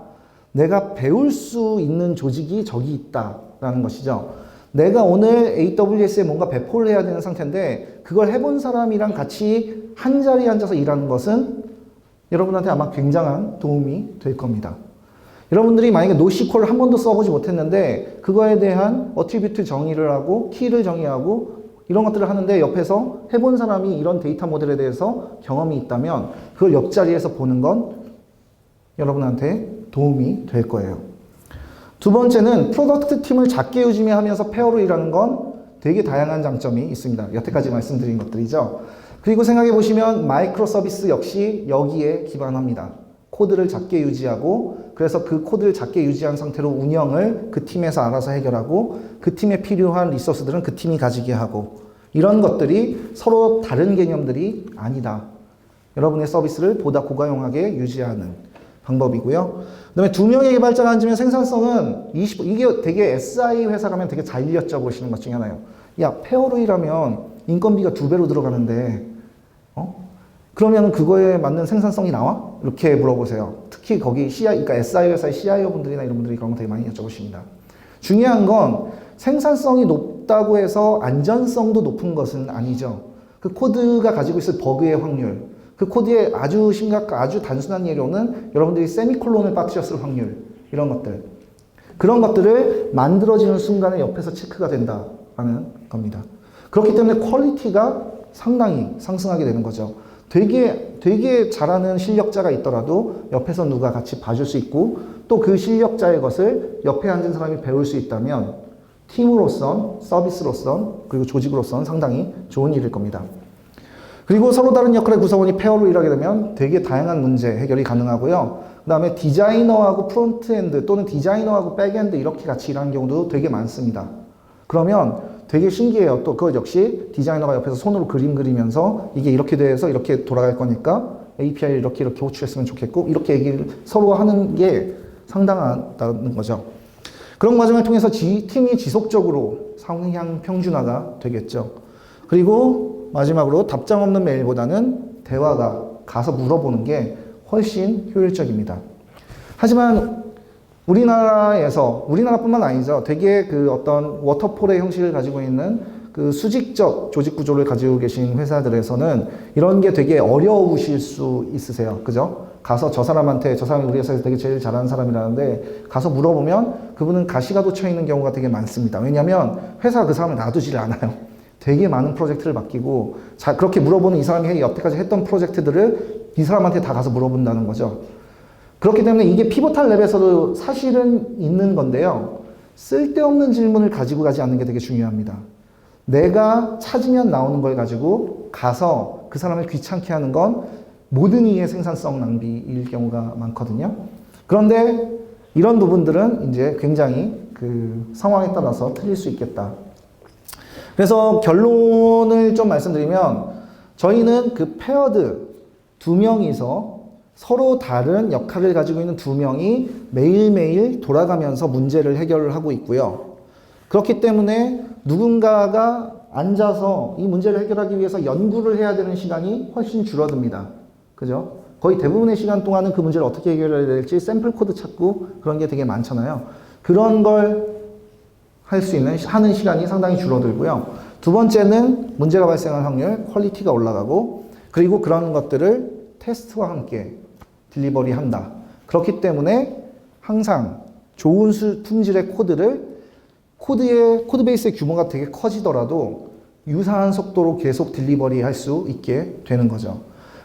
내가 배울 수 있는 조직이 저기 있다라는 것이죠. 내가 오늘 AWS에 뭔가 배포를 해야 되는 상태인데 그걸 해본 사람이랑 같이 한 자리에 앉아서 일하는 것은 여러분한테 아마 굉장한 도움이 될 겁니다. 여러분들이 만약에 노시콜을 한 번도 써보지 못했는데 그거에 대한 어트리뷰트 정의를 하고 키를 정의하고 이런 것들을 하는데 옆에서 해본 사람이 이런 데이터 모델에 대해서 경험이 있다면 그걸 옆자리에서 보는 건 여러분한테 도움이 될 거예요. 두 번째는 프로덕트 팀을 작게 유지하면서 페어로 일하는 건 되게 다양한 장점이 있습니다. 여태까지 말씀드린 것들이죠. 그리고 생각해 보시면 마이크로 서비스 역시 여기에 기반합니다. 코드를 작게 유지하고 그래서 그 코드를 작게 유지한 상태로 운영을 그 팀에서 알아서 해결하고 그 팀에 필요한 리소스들은 그 팀이 가지게 하고 이런 것들이 서로 다른 개념들이 아니다. 여러분의 서비스를 보다 고가용하게 유지하는 방법이고요. 그 다음에 두 명의 개발자가 앉으면 생산성은 이게 되게 SI 회사 가면 되게 잘 여쭤보시는 것 중에 하나예요. 야, 페어로 일하면 인건비가 2배로 들어가는데 그러면 그거에 맞는 생산성이 나와? 이렇게 물어보세요. 특히 거기 그러니까 SI 회사의 CIO 분들이나 이런 분들이 그런 거 되게 많이 여쭤보십니다. 중요한 건 생산성이 높다고 해서 안전성도 높은 것은 아니죠. 그 코드가 가지고 있을 버그의 확률, 그 코드의 아주 단순한 예로는 여러분들이 세미콜론을 빠뜨렸을 확률, 이런 것들. 그런 것들을 만들어지는 순간에 옆에서 체크가 된다라는 겁니다. 그렇기 때문에 퀄리티가 상당히 상승하게 되는 거죠. 되게 잘하는 실력자가 있더라도 옆에서 누가 같이 봐줄 수 있고 또 그 실력자의 것을 옆에 앉은 사람이 배울 수 있다면 팀으로선, 서비스로선, 그리고 조직으로선 상당히 좋은 일일 겁니다. 그리고 서로 다른 역할의 구성원이 페어로 일하게 되면 되게 다양한 문제 해결이 가능하고요. 그 다음에 디자이너하고 프론트엔드 또는 디자이너하고 백엔드 이렇게 같이 일하는 경우도 되게 많습니다. 그러면 되게 신기해요. 또 그것 역시 디자이너가 옆에서 손으로 그림 그리면서 이게 이렇게 돼서 이렇게 돌아갈 거니까 API를 이렇게 호출했으면 좋겠고 이렇게 얘기를 서로 하는 게 상당하다는 거죠. 그런 과정을 통해서 팀이 지속적으로 상향 평준화가 되겠죠. 그리고 마지막으로 답장 없는 메일보다는 대화가 가서 물어보는 게 훨씬 효율적입니다. 하지만 우리나라뿐만 아니죠. 되게 그 어떤 워터폴의 형식을 가지고 있는 그 수직적 조직 구조를 가지고 계신 회사들에서는 이런 게 되게 어려우실 수 있으세요. 그죠? 가서 저 사람이 우리 회사에서 되게 제일 잘하는 사람이라는데 가서 물어보면 그분은 가시가 돋쳐 있는 경우가 되게 많습니다. 왜냐하면 회사가 그 사람을 놔두질 않아요. 되게 많은 프로젝트를 맡기고 그렇게 물어보는 이 사람이 여태까지 했던 프로젝트들을 이 사람한테 다 가서 물어본다는 거죠. 그렇기 때문에 이게 피보탈 랩에서도 사실은 있는 건데요. 쓸데없는 질문을 가지고 가지 않는 게 되게 중요합니다. 내가 찾으면 나오는 걸 가지고 가서 그 사람을 귀찮게 하는 건 모든 이의 생산성 낭비일 경우가 많거든요. 그런데 이런 부분들은 이제 굉장히 그 상황에 따라서 틀릴 수 있겠다. 그래서 결론을 좀 말씀드리면 저희는 그 페어드 두 명이서 서로 다른 역할을 가지고 있는 두 명이 매일매일 돌아가면서 문제를 해결을 하고 있고요. 그렇기 때문에 누군가가 앉아서 이 문제를 해결하기 위해서 연구를 해야 되는 시간이 훨씬 줄어듭니다. 그죠? 거의 대부분의 시간 동안은 그 문제를 어떻게 해결해야 될지 샘플 코드 찾고 그런 게 되게 많잖아요. 그런 걸 할 수 있는, 하는 시간이 상당히 줄어들고요. 두 번째는 문제가 발생할 확률, 퀄리티가 올라가고, 그리고 그런 것들을 테스트와 함께 딜리버리 한다. 그렇기 때문에 항상 좋은 품질의 코드 베이스의 규모가 되게 커지더라도 유사한 속도로 계속 딜리버리 할 수 있게 되는 거죠.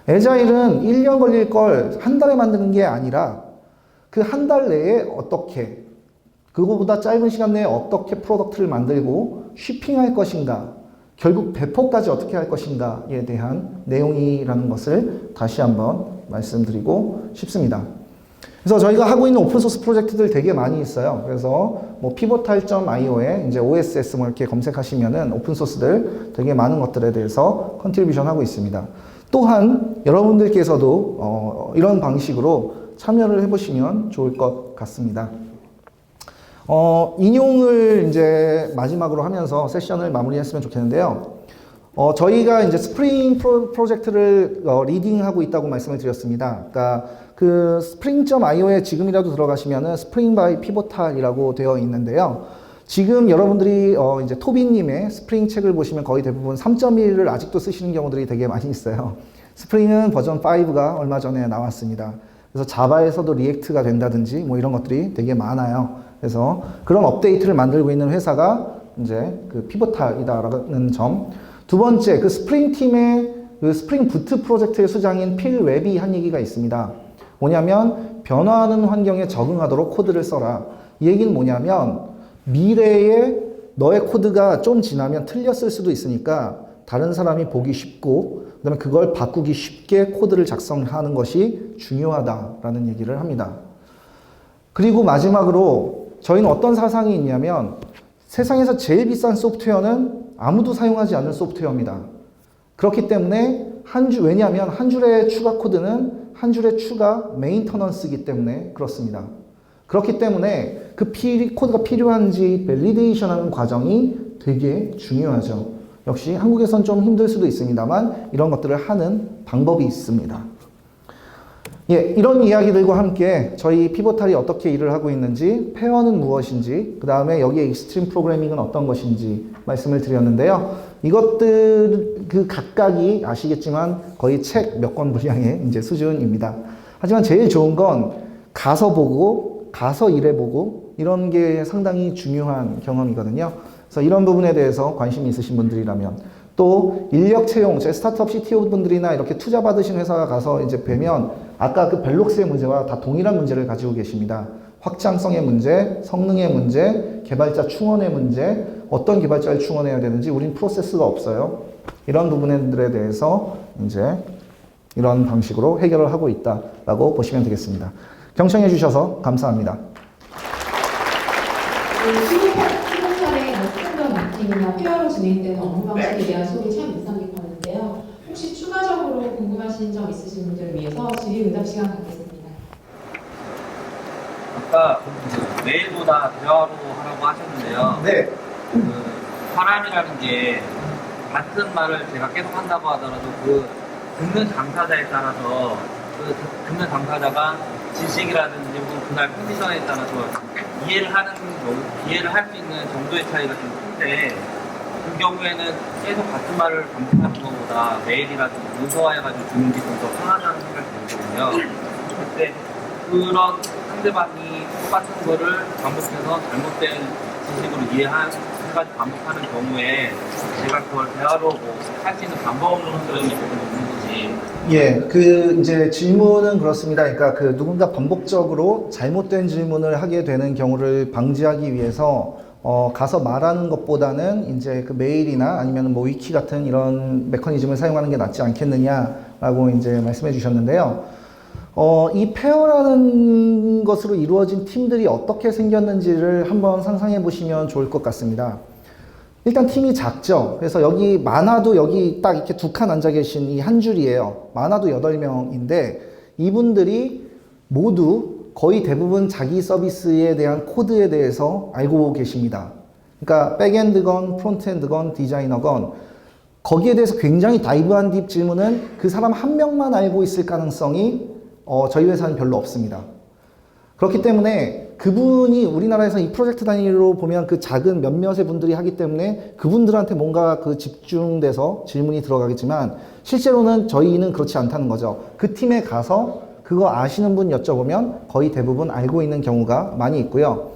애자일은 1년 걸릴 걸 한 달에 만드는 게 아니라 그 한 달 내에 어떻게, 그거보다 짧은 시간 내에 어떻게 프로덕트를 만들고 쉬핑할 것인가, 결국 배포까지 어떻게 할 것인가에 대한 내용이라는 것을 다시 한번 말씀드리고 싶습니다. 그래서 저희가 하고 있는 오픈소스 프로젝트들 되게 많이 있어요. 그래서 뭐 pivotal.io에 이제 OSS 뭐 이렇게 검색하시면은 오픈소스들 되게 많은 것들에 대해서 컨트리뷰션 하고 있습니다. 또한 여러분들께서도 이런 방식으로 참여를 해보시면 좋을 것 같습니다. 인용을 이제 마지막으로 하면서 세션을 마무리했으면 좋겠는데요. 저희가 이제 스프링 프로젝트를 리딩하고 있다고 말씀을 드렸습니다. 그러니까 그 spring.io에 지금이라도 들어가시면은 spring by pivotal이라고 되어 있는데요. 지금 여러분들이 이제 토비님의 스프링 책을 보시면 거의 대부분 3.1을 아직도 쓰시는 경우들이 되게 많이 있어요. 스프링은 버전 5가 얼마 전에 나왔습니다. 그래서 자바에서도 리액트가 된다든지 뭐 이런 것들이 되게 많아요. 그래서 그런 업데이트를 만들고 있는 회사가 이제 그 피보탈이다라는 점. 두 번째, 그 스프링 팀의 그 스프링 부트 프로젝트의 수장인 필 웹이 한 얘기가 있습니다. 뭐냐면 변화하는 환경에 적응하도록 코드를 써라. 이 얘기는 뭐냐면 미래에 너의 코드가 좀 지나면 틀렸을 수도 있으니까 다른 사람이 보기 쉽고 그다음에 그걸 바꾸기 쉽게 코드를 작성하는 것이 중요하다라는 얘기를 합니다. 그리고 마지막으로 저희는 어떤 사상이 있냐면 세상에서 제일 비싼 소프트웨어는 아무도 사용하지 않는 소프트웨어입니다. 그렇기 때문에 왜냐하면 한 줄의 추가 코드는 한 줄의 추가 메인터넌스이기 때문에 그렇습니다. 그렇기 때문에 그 코드가 필요한지 밸리데이션 하는 과정이 되게 중요하죠. 역시 한국에선 좀 힘들 수도 있습니다만 이런 것들을 하는 방법이 있습니다. 예, 이런 이야기들과 함께 저희 피보탈이 어떻게 일을 하고 있는지, 페어는 무엇인지, 그 다음에 여기에 익스트림 프로그래밍은 어떤 것인지 말씀을 드렸는데요. 이것들 그 각각이 아시겠지만 거의 책 몇 권 분량의 이제 수준입니다. 하지만 제일 좋은 건 가서 보고, 가서 일해보고 이런 게 상당히 중요한 경험이거든요. 그래서 이런 부분에 대해서 관심이 있으신 분들이라면 또 인력 채용, 제 스타트업 CTO 분들이나 이렇게 투자 받으신 회사가 가서 이제 뵈면 아까 그 벨록스의 문제와 다 동일한 문제를 가지고 계십니다. 확장성의 문제, 성능의 문제, 개발자 충원의 문제, 어떤 개발자를 충원해야 되는지 우린 프로세스가 없어요. 이런 부분들에 대해서 이제 이런 방식으로 해결을 하고 있다라고 보시면 되겠습니다. 경청해 주셔서 감사합니다. 팀이나 페어로 진행되는 업무 방식에 대한 소개 참 인상 깊었는데요. 혹시 추가적으로 궁금하신 점 있으신 분들을 위해서 질의응답 시간 갖겠습니다. 아까 메일보다 대화로 하라고 하셨는데요. 네. 그 사람이라는 게 같은 말을 제가 계속 한다고 하더라도 그 듣는 당사자에 따라서 그 듣는 당사자가 지식이라든지 혹은 그날 컨디션에 따라서 이해를 할 수 있는 정도의 차이가 좀 큰데 그 경우에는 계속 같은 말을 반복하는 것보다 메일이라든지 문서화해가지고 주는 게 좀 더 편하다는 생각이 들거든요. 그때 그런 상대방이 똑같은 거를 반복해서 잘못된 지식으로 이해해가지고 반복하는 경우에 제가 그걸 대화로 할 수 있는 방법으로 들어있는 부분이 있는지. 예, 그 이제 질문은 그렇습니다. 그러니까 그 누군가 반복적으로 잘못된 질문을 하게 되는 경우를 방지하기 위해서 가서 말하는 것보다는 이제 그 메일이나 아니면 뭐 위키 같은 이런 메커니즘을 사용하는 게 낫지 않겠느냐라고 이제 말씀해 주셨는데요. 이 페어라는 것으로 이루어진 팀들이 어떻게 생겼는지를 한번 상상해 보시면 좋을 것 같습니다. 일단 팀이 작죠. 그래서 여기 많아도 여기 딱 이렇게 두 칸 앉아 계신 이 한 줄이에요. 많아도 8명인데 이분들이 모두 거의 대부분 자기 서비스에 대한 코드에 대해서 알고 계십니다. 그러니까 백엔드건 프론트엔드건 디자이너건 거기에 대해서 굉장히 다이브한 딥 질문은 그 사람 한 명만 알고 있을 가능성이 저희 회사는 별로 없습니다. 그렇기 때문에 그분이 우리나라에서 이 프로젝트 단위로 보면 그 작은 몇몇의 분들이 하기 때문에 그분들한테 뭔가 그 집중돼서 질문이 들어가겠지만 실제로는 저희는 그렇지 않다는 거죠. 그 팀에 가서 그거 아시는 분 여쭤보면 거의 대부분 알고 있는 경우가 많이 있고요.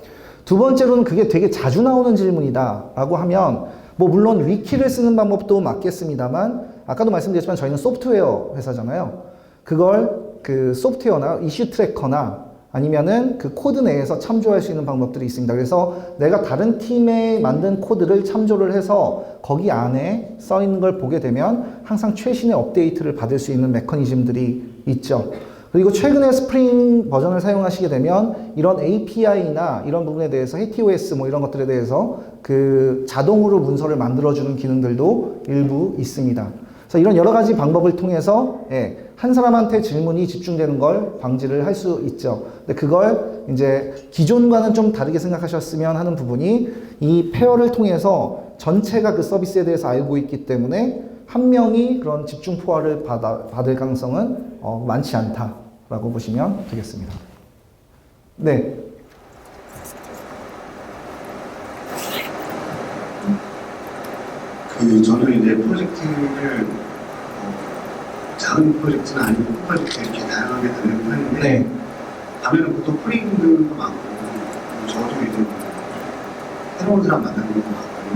두 번째로는 그게 되게 자주 나오는 질문이다 라고 하면 뭐 물론 위키를 쓰는 방법도 맞겠습니다만 아까도 말씀드렸지만 저희는 소프트웨어 회사잖아요. 그걸 그 소프트웨어나 이슈 트래커나 아니면은 그 코드 내에서 참조할 수 있는 방법들이 있습니다. 그래서 내가 다른 팀에 만든 코드를 참조를 해서 거기 안에 써 있는 걸 보게 되면 항상 최신의 업데이트를 받을 수 있는 메커니즘들이 있죠. 그리고 최근에 스프링 버전을 사용하시게 되면 이런 API나 이런 부분에 대해서 HTOS 뭐 이런 것들에 대해서 그 자동으로 문서를 만들어주는 기능들도 일부 있습니다. 그래서 이런 여러 가지 방법을 통해서 한 사람한테 질문이 집중되는 걸 방지를 할 수 있죠. 근데 그걸 이제 기존과는 좀 다르게 생각하셨으면 하는 부분이 이 페어를 통해서 전체가 그 서비스에 대해서 알고 있기 때문에 한 명이 그런 집중 포화를 받을 가능성은 많지 않다라고 보시면 되겠습니다. 네. 저는 이제 프로젝트를 작은 프로젝트나 아니면 큰 프로젝트 이렇게 다양하게 다니는 편인데 네. 가면은 보통 프로그램도 많고 저도 이제 새로운 사람 만나는 것도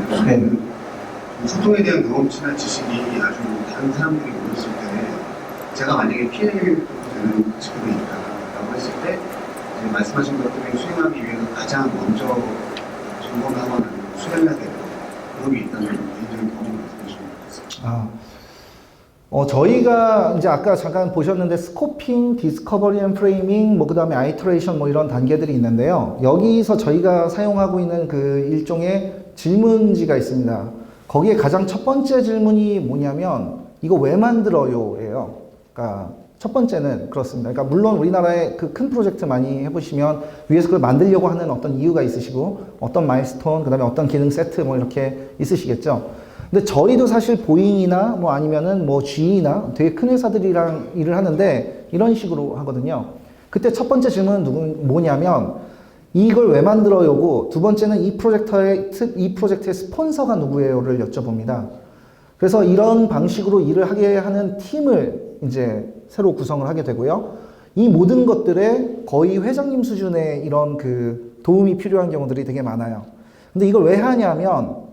많거든요. 네. 소통에 대한 경험치나 지식이 아주 다른 사람들이 모였을 때 제가 만약에 PL도 되는 직업이 있다라고 했을 때 이제 말씀하신 것들을 수행하기 위해서 가장 먼저 점검하거나 수행해야 되는 그런 게 있다는 개인적인 경험을 말씀해 주시면 좋겠습니다. 저희가 이제 아까 잠깐 보셨는데 스코핑, 디스커버리 앤 프레이밍, 뭐 그 다음에 아이터레이션 뭐 이런 단계들이 있는데요. 여기서 저희가 사용하고 있는 그 일종의 질문지가 있습니다. 거기에 가장 첫 번째 질문이 뭐냐면 이거 왜 만들어요? 예요. 그러니까 첫 번째는 그렇습니다. 그러니까 물론 우리나라의 그 큰 프로젝트 많이 해보시면 위에서 그걸 만들려고 하는 어떤 이유가 있으시고 어떤 마일스톤, 그 다음에 어떤 기능 세트 뭐 이렇게 있으시겠죠. 근데 저희도 사실 보잉이나 뭐 아니면은 뭐 GE나 되게 큰 회사들이랑 일을 하는데 이런 식으로 하거든요. 그때 첫 번째 질문은 뭐냐면 이걸 왜 만들어요고 두 번째는 이 프로젝트의 스폰서가 누구예요를 여쭤봅니다. 그래서 이런 방식으로 일을 하게 하는 팀을 이제 새로 구성을 하게 되고요. 이 모든 것들에 거의 회장님 수준의 이런 그 도움이 필요한 경우들이 되게 많아요. 근데 이걸 왜 하냐면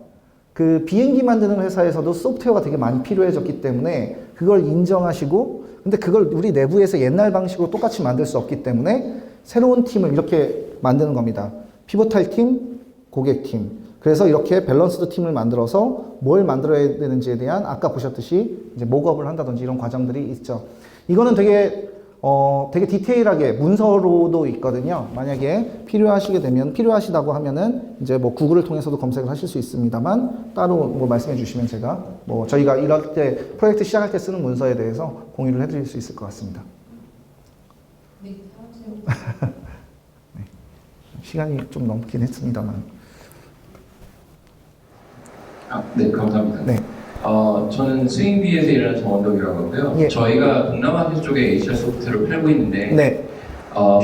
그 비행기 만드는 회사에서도 소프트웨어가 되게 많이 필요해졌기 때문에 그걸 인정하시고 근데 그걸 우리 내부에서 옛날 방식으로 똑같이 만들 수 없기 때문에 새로운 팀을 이렇게 만드는 겁니다. 피보탈 팀, 고객팀. 그래서 이렇게 밸런스드 팀을 만들어서 뭘 만들어야 되는지에 대한 아까 보셨듯이 이제 목업을 한다든지 이런 과정들이 있죠. 이거는 되게 디테일하게 문서로도 있거든요. 만약에 필요하시다고 하면은 이제 뭐 구글을 통해서도 검색을 하실 수 있습니다만 따로 뭐 말씀해 주시면 제가 뭐 저희가 이럴 때 프로젝트 시작할 때 쓰는 문서에 대해서 공유를 해드릴 수 있을 것 같습니다. 네, 다음 질문. 네. 시간이 좀 넘긴 했습니다만. 네, 감사합니다. 네. 저는 스윙비에서 일하는 정원덕이라고 하고요. 예. 저희가 동남아시아 쪽에 HR 소프트를 팔고 있는데, 네.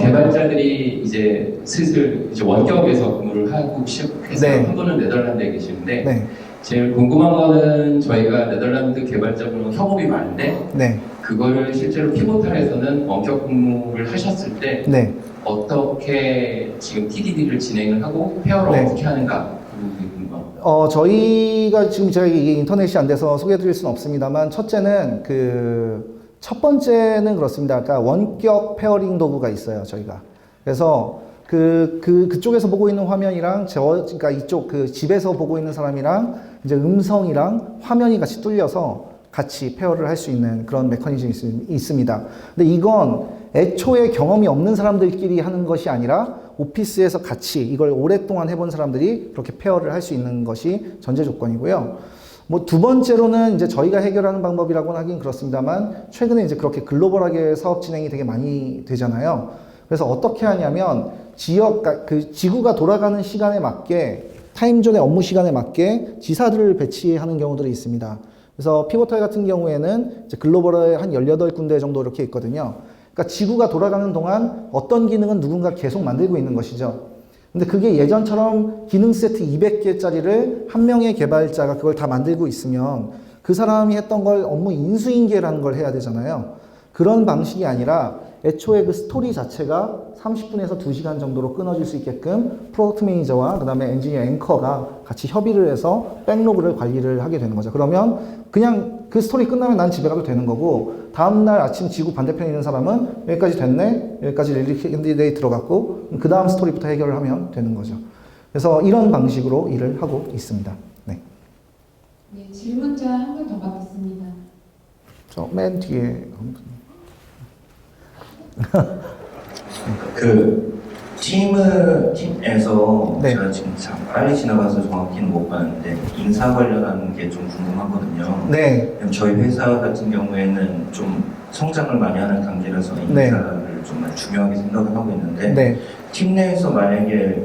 개발자들이 이제 슬슬 이제 원격에서 근무를 하고 시작해서 네. 한 분은 네덜란드에 계시는데, 네. 제일 궁금한 거는 저희가 네덜란드 개발자분은 협업이 많은데, 네. 그거를 실제로 피보탈에서는 원격 근무를 하셨을 때, 네. 어떻게 지금 TDD를 진행을 하고 페어를 네. 어떻게 하는가? 그 부분이 궁금합니다. 저희가 지금 제가 이게 인터넷이 안 돼서 소개해드릴 수는 없습니다만, 첫째는 첫 번째는 그렇습니다. 그러니까 원격 페어링 도구가 있어요, 저희가. 그래서 그쪽에서 보고 있는 화면이랑 그러니까 이쪽 집에서 보고 있는 사람이랑 이제 음성이랑 화면이 같이 뚫려서 같이 페어를 할 수 있는 그런 메커니즘이 있습니다. 근데 이건 애초에 경험이 없는 사람들끼리 하는 것이 아니라 오피스에서 같이 이걸 오랫동안 해본 사람들이 그렇게 페어를 할 수 있는 것이 전제 조건이고요. 뭐 두 번째로는 이제 저희가 해결하는 방법이라고는 하긴 그렇습니다만 최근에 이제 그렇게 글로벌하게 사업 진행이 되게 많이 되잖아요. 그래서 어떻게 하냐면 그 지구가 돌아가는 시간에 맞게 타임존의 업무 시간에 맞게 지사들을 배치하는 경우들이 있습니다. 그래서 피보탈 같은 경우에는 이제 글로벌에 한 18군데 정도 이렇게 있거든요. 그러니까 지구가 돌아가는 동안 어떤 기능은 누군가 계속 만들고 있는 것이죠. 근데 그게 예전처럼 기능 세트 200개짜리를 한 명의 개발자가 그걸 다 만들고 있으면 그 사람이 했던 걸 업무 인수인계라는 걸 해야 되잖아요. 그런 방식이 아니라 애초에 그 스토리 자체가 30분에서 2시간 정도로 끊어질 수 있게끔 프로덕트 매니저와 그 다음에 엔지니어 앵커가 같이 협의를 해서 백로그를 관리를 하게 되는 거죠. 그러면 그냥 그 스토리 끝나면 난 집에 가도 되는 거고 다음날 아침 지구 반대편에 있는 사람은 여기까지 됐네, 여기까지 릴리 캔디데이 들어갔고 그 다음 스토리부터 해결을 하면 되는 거죠. 그래서 이런 방식으로 일을 하고 있습니다. 네. 네, 질문자 한 분 더 받겠습니다. 저 맨 뒤에 그 팀에서 네. 제가 지금 참 빨리 지나가서 정확히는 못 봤는데 인사 관련하는 게 좀 궁금하거든요. 네. 저희 회사 같은 경우에는 좀 성장을 많이 하는 단계라서 네. 인사를 좀 중요하게 생각을 하고 있는데 네. 팀 내에서 만약에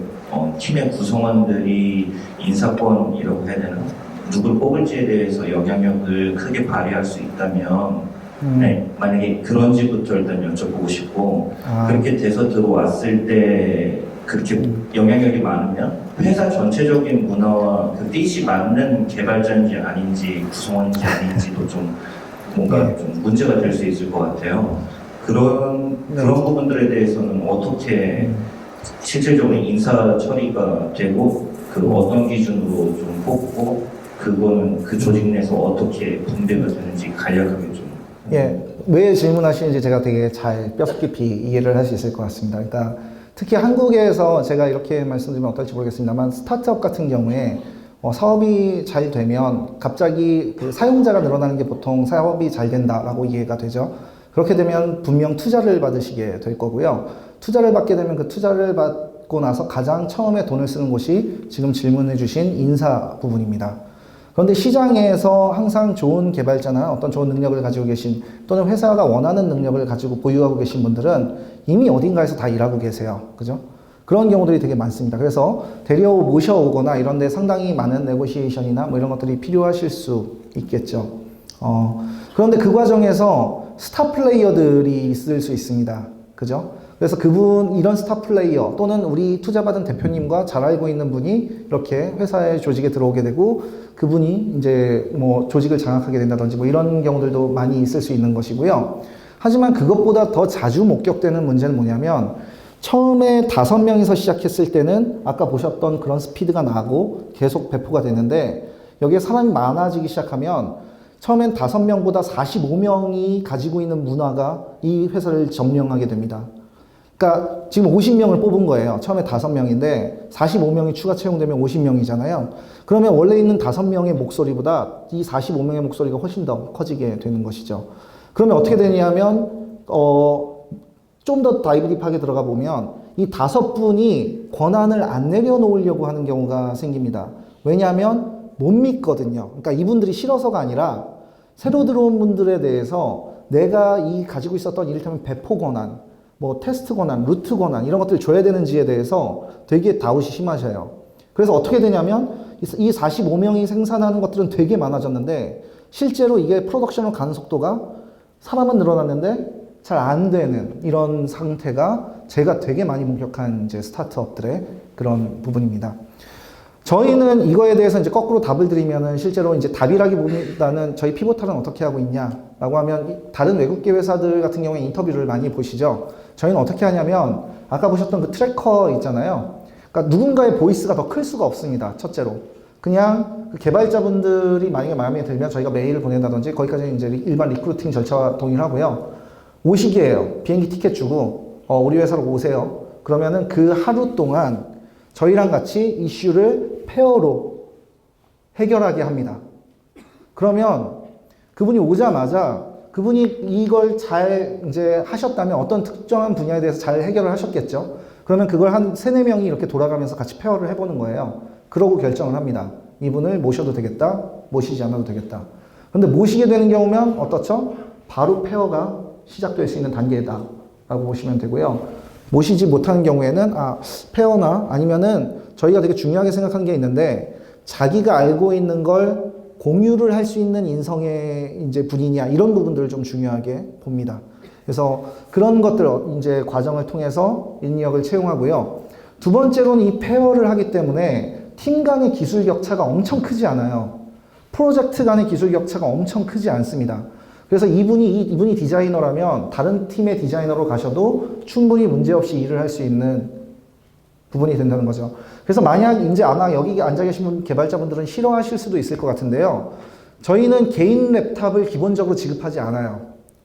팀의 구성원들이 인사권이라고 해야 되나? 누굴 뽑을지에 대해서 영향력을 크게 발휘할 수 있다면 네, 만약에 그런지부터 일단 여쭤보고 싶고 그렇게 돼서 들어왔을 때 그렇게 영향력이 많으면 회사 전체적인 문화와 그 뜻이 맞는 개발자인지 아닌지 구성원인지 아닌지도 좀 뭔가 네. 좀 문제가 될 수 있을 것 같아요. 그런 부분들에 대해서는 어떻게 실질적으로 인사 처리가 되고 그 어떤 기준으로 좀 뽑고 그거는 그 조직 내에서 어떻게 분배가 되는지 간략하게 좀. 예, 왜 질문하시는지 제가 되게 잘 뼈 깊이 이해를 할 수 있을 것 같습니다. 그러니까 특히 한국에서 제가 이렇게 말씀드리면 어떨지 모르겠습니다만 스타트업 같은 경우에 사업이 잘 되면 갑자기 그 사용자가 늘어나는 게 보통 사업이 잘 된다라고 이해가 되죠. 그렇게 되면 분명 투자를 받으시게 될 거고요. 투자를 받게 되면 그 투자를 받고 나서 가장 처음에 돈을 쓰는 곳이 지금 질문해 주신 인사 부분입니다. 그런데 시장에서 항상 좋은 개발자나 어떤 좋은 능력을 가지고 계신 또는 회사가 원하는 능력을 가지고 보유하고 계신 분들은 이미 어딘가에서 다 일하고 계세요. 그죠? 그런 경우들이 되게 많습니다. 그래서 모셔오거나 이런 데 상당히 많은 네고시에이션이나 뭐 이런 것들이 필요하실 수 있겠죠. 그런데 그 과정에서 스타 플레이어들이 있을 수 있습니다. 그죠? 그래서 이런 스타 플레이어 또는 우리 투자받은 대표님과 잘 알고 있는 분이 이렇게 회사의 조직에 들어오게 되고 그분이 이제 뭐 조직을 장악하게 된다든지 뭐 이런 경우들도 많이 있을 수 있는 것이고요. 하지만 그것보다 더 자주 목격되는 문제는 뭐냐면 처음에 5명이서 시작했을 때는 아까 보셨던 그런 스피드가 나고 계속 배포가 되는데 여기에 사람이 많아지기 시작하면 처음엔 5명보다 45명이 가지고 있는 문화가 이 회사를 점령하게 됩니다. 그러니까 지금 50명을 뽑은 거예요. 처음에 5명인데 45명이 추가 채용되면 50명이잖아요. 그러면 원래 있는 5명의 목소리보다 이 45명의 목소리가 훨씬 더 커지게 되는 것이죠. 그러면 어떻게 되냐면 좀 더 다이브딥하게 들어가 보면 이 5분이 권한을 안 내려놓으려고 하는 경우가 생깁니다. 왜냐하면 못 믿거든요. 그러니까 이분들이 싫어서가 아니라 새로 들어온 분들에 대해서 내가 가지고 있었던 이를테면 배포 권한, 뭐 테스트 권한, 루트 권한 이런 것들을 줘야 되는지에 대해서 되게 다웃이 심하셔요. 그래서 어떻게 되냐면 이 45명이 생산하는 것들은 되게 많아졌는데 실제로 이게 프로덕션으로 가는 속도가 사람은 늘어났는데 잘 안 되는 이런 상태가 제가 되게 많이 목격한 이제 스타트업들의 그런 부분입니다. 저희는 이거에 대해서 이제 거꾸로 답을 드리면은 실제로 이제 답이라기보다는 저희 피보탈은 어떻게 하고 있냐라고 하면 다른 외국계 회사들 같은 경우에 인터뷰를 많이 보시죠. 저희는 어떻게 하냐면 아까 보셨던 그 트래커 있잖아요. 그러니까 누군가의 보이스가 더 클 수가 없습니다. 첫째로. 그냥 그 개발자분들이 만약에 마음에 들면 저희가 메일을 보낸다든지 거기까지 이제 일반 리크루팅 절차와 동일하고요. 오시기예요. 비행기 티켓 주고 우리 회사로 오세요. 그러면은 그 하루 동안 저희랑 같이 이슈를 페어로 해결하게 합니다. 그러면 그분이 오자마자 그분이 이걸 잘 이제 하셨다면 어떤 특정한 분야에 대해서 잘 해결을 하셨겠죠. 그러면 그걸 한 3, 4명이 이렇게 돌아가면서 같이 페어를 해보는 거예요. 그러고 결정을 합니다. 이분을 모셔도 되겠다, 모시지 않아도 되겠다. 근데 모시게 되는 경우면 어떻죠? 바로 페어가 시작될 수 있는 단계다 라고 보시면 되고요. 모시지 못하는 경우에는 페어나 아니면은 저희가 되게 중요하게 생각하는 게 있는데 자기가 알고 있는 걸 공유를 할 수 있는 인성의 이제 분이냐 이런 부분들을 좀 중요하게 봅니다. 그래서 그런 것들 이제 과정을 통해서 인력을 채용하고요. 두 번째로는 이 페어를 하기 때문에 팀 간의 기술 격차가 엄청 크지 않아요. 프로젝트 간의 기술 격차가 엄청 크지 않습니다. 그래서 이분이 디자이너라면 다른 팀의 디자이너로 가셔도 충분히 문제없이 일을 할 수 있는 부분이 된다는 거죠. 그래서 만약 이제 아마 여기 앉아 계신 분 개발자분들은 싫어하실 수도 있을 것 같은데요. 저희는 개인 랩탑을 기본적으로 지급하지 않아요.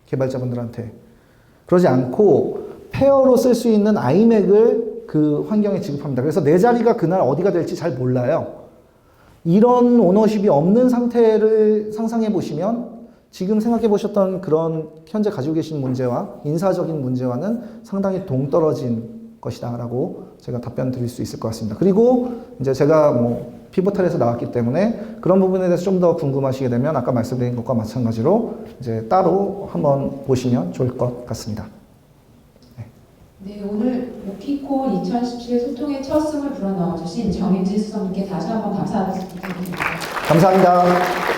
개발자분들한테. 그러지 않고 페어로 쓸 수 있는 아이맥을 그 환경에 지급합니다. 그래서 내 자리가 그날 어디가 될지 잘 몰라요. 이런 오너십이 없는 상태를 상상해 보시면 지금 생각해 보셨던 그런 현재 가지고 계신 문제와 인사적인 문제와는 상당히 동떨어진 것이다 라고 제가 답변 드릴 수 있을 것 같습니다. 그리고 이제 제가 피보탈에서 나왔기 때문에 그런 부분에 대해서 좀 더 궁금하시게 되면 아까 말씀드린 것과 마찬가지로 이제 따로 한번 보시면 좋을 것 같습니다. 네, 오늘 모키콘 2017 소통의 첫 승을 불어넣어주신 정인진 수석님께 다시 한번 감사드립니다. 감사합니다.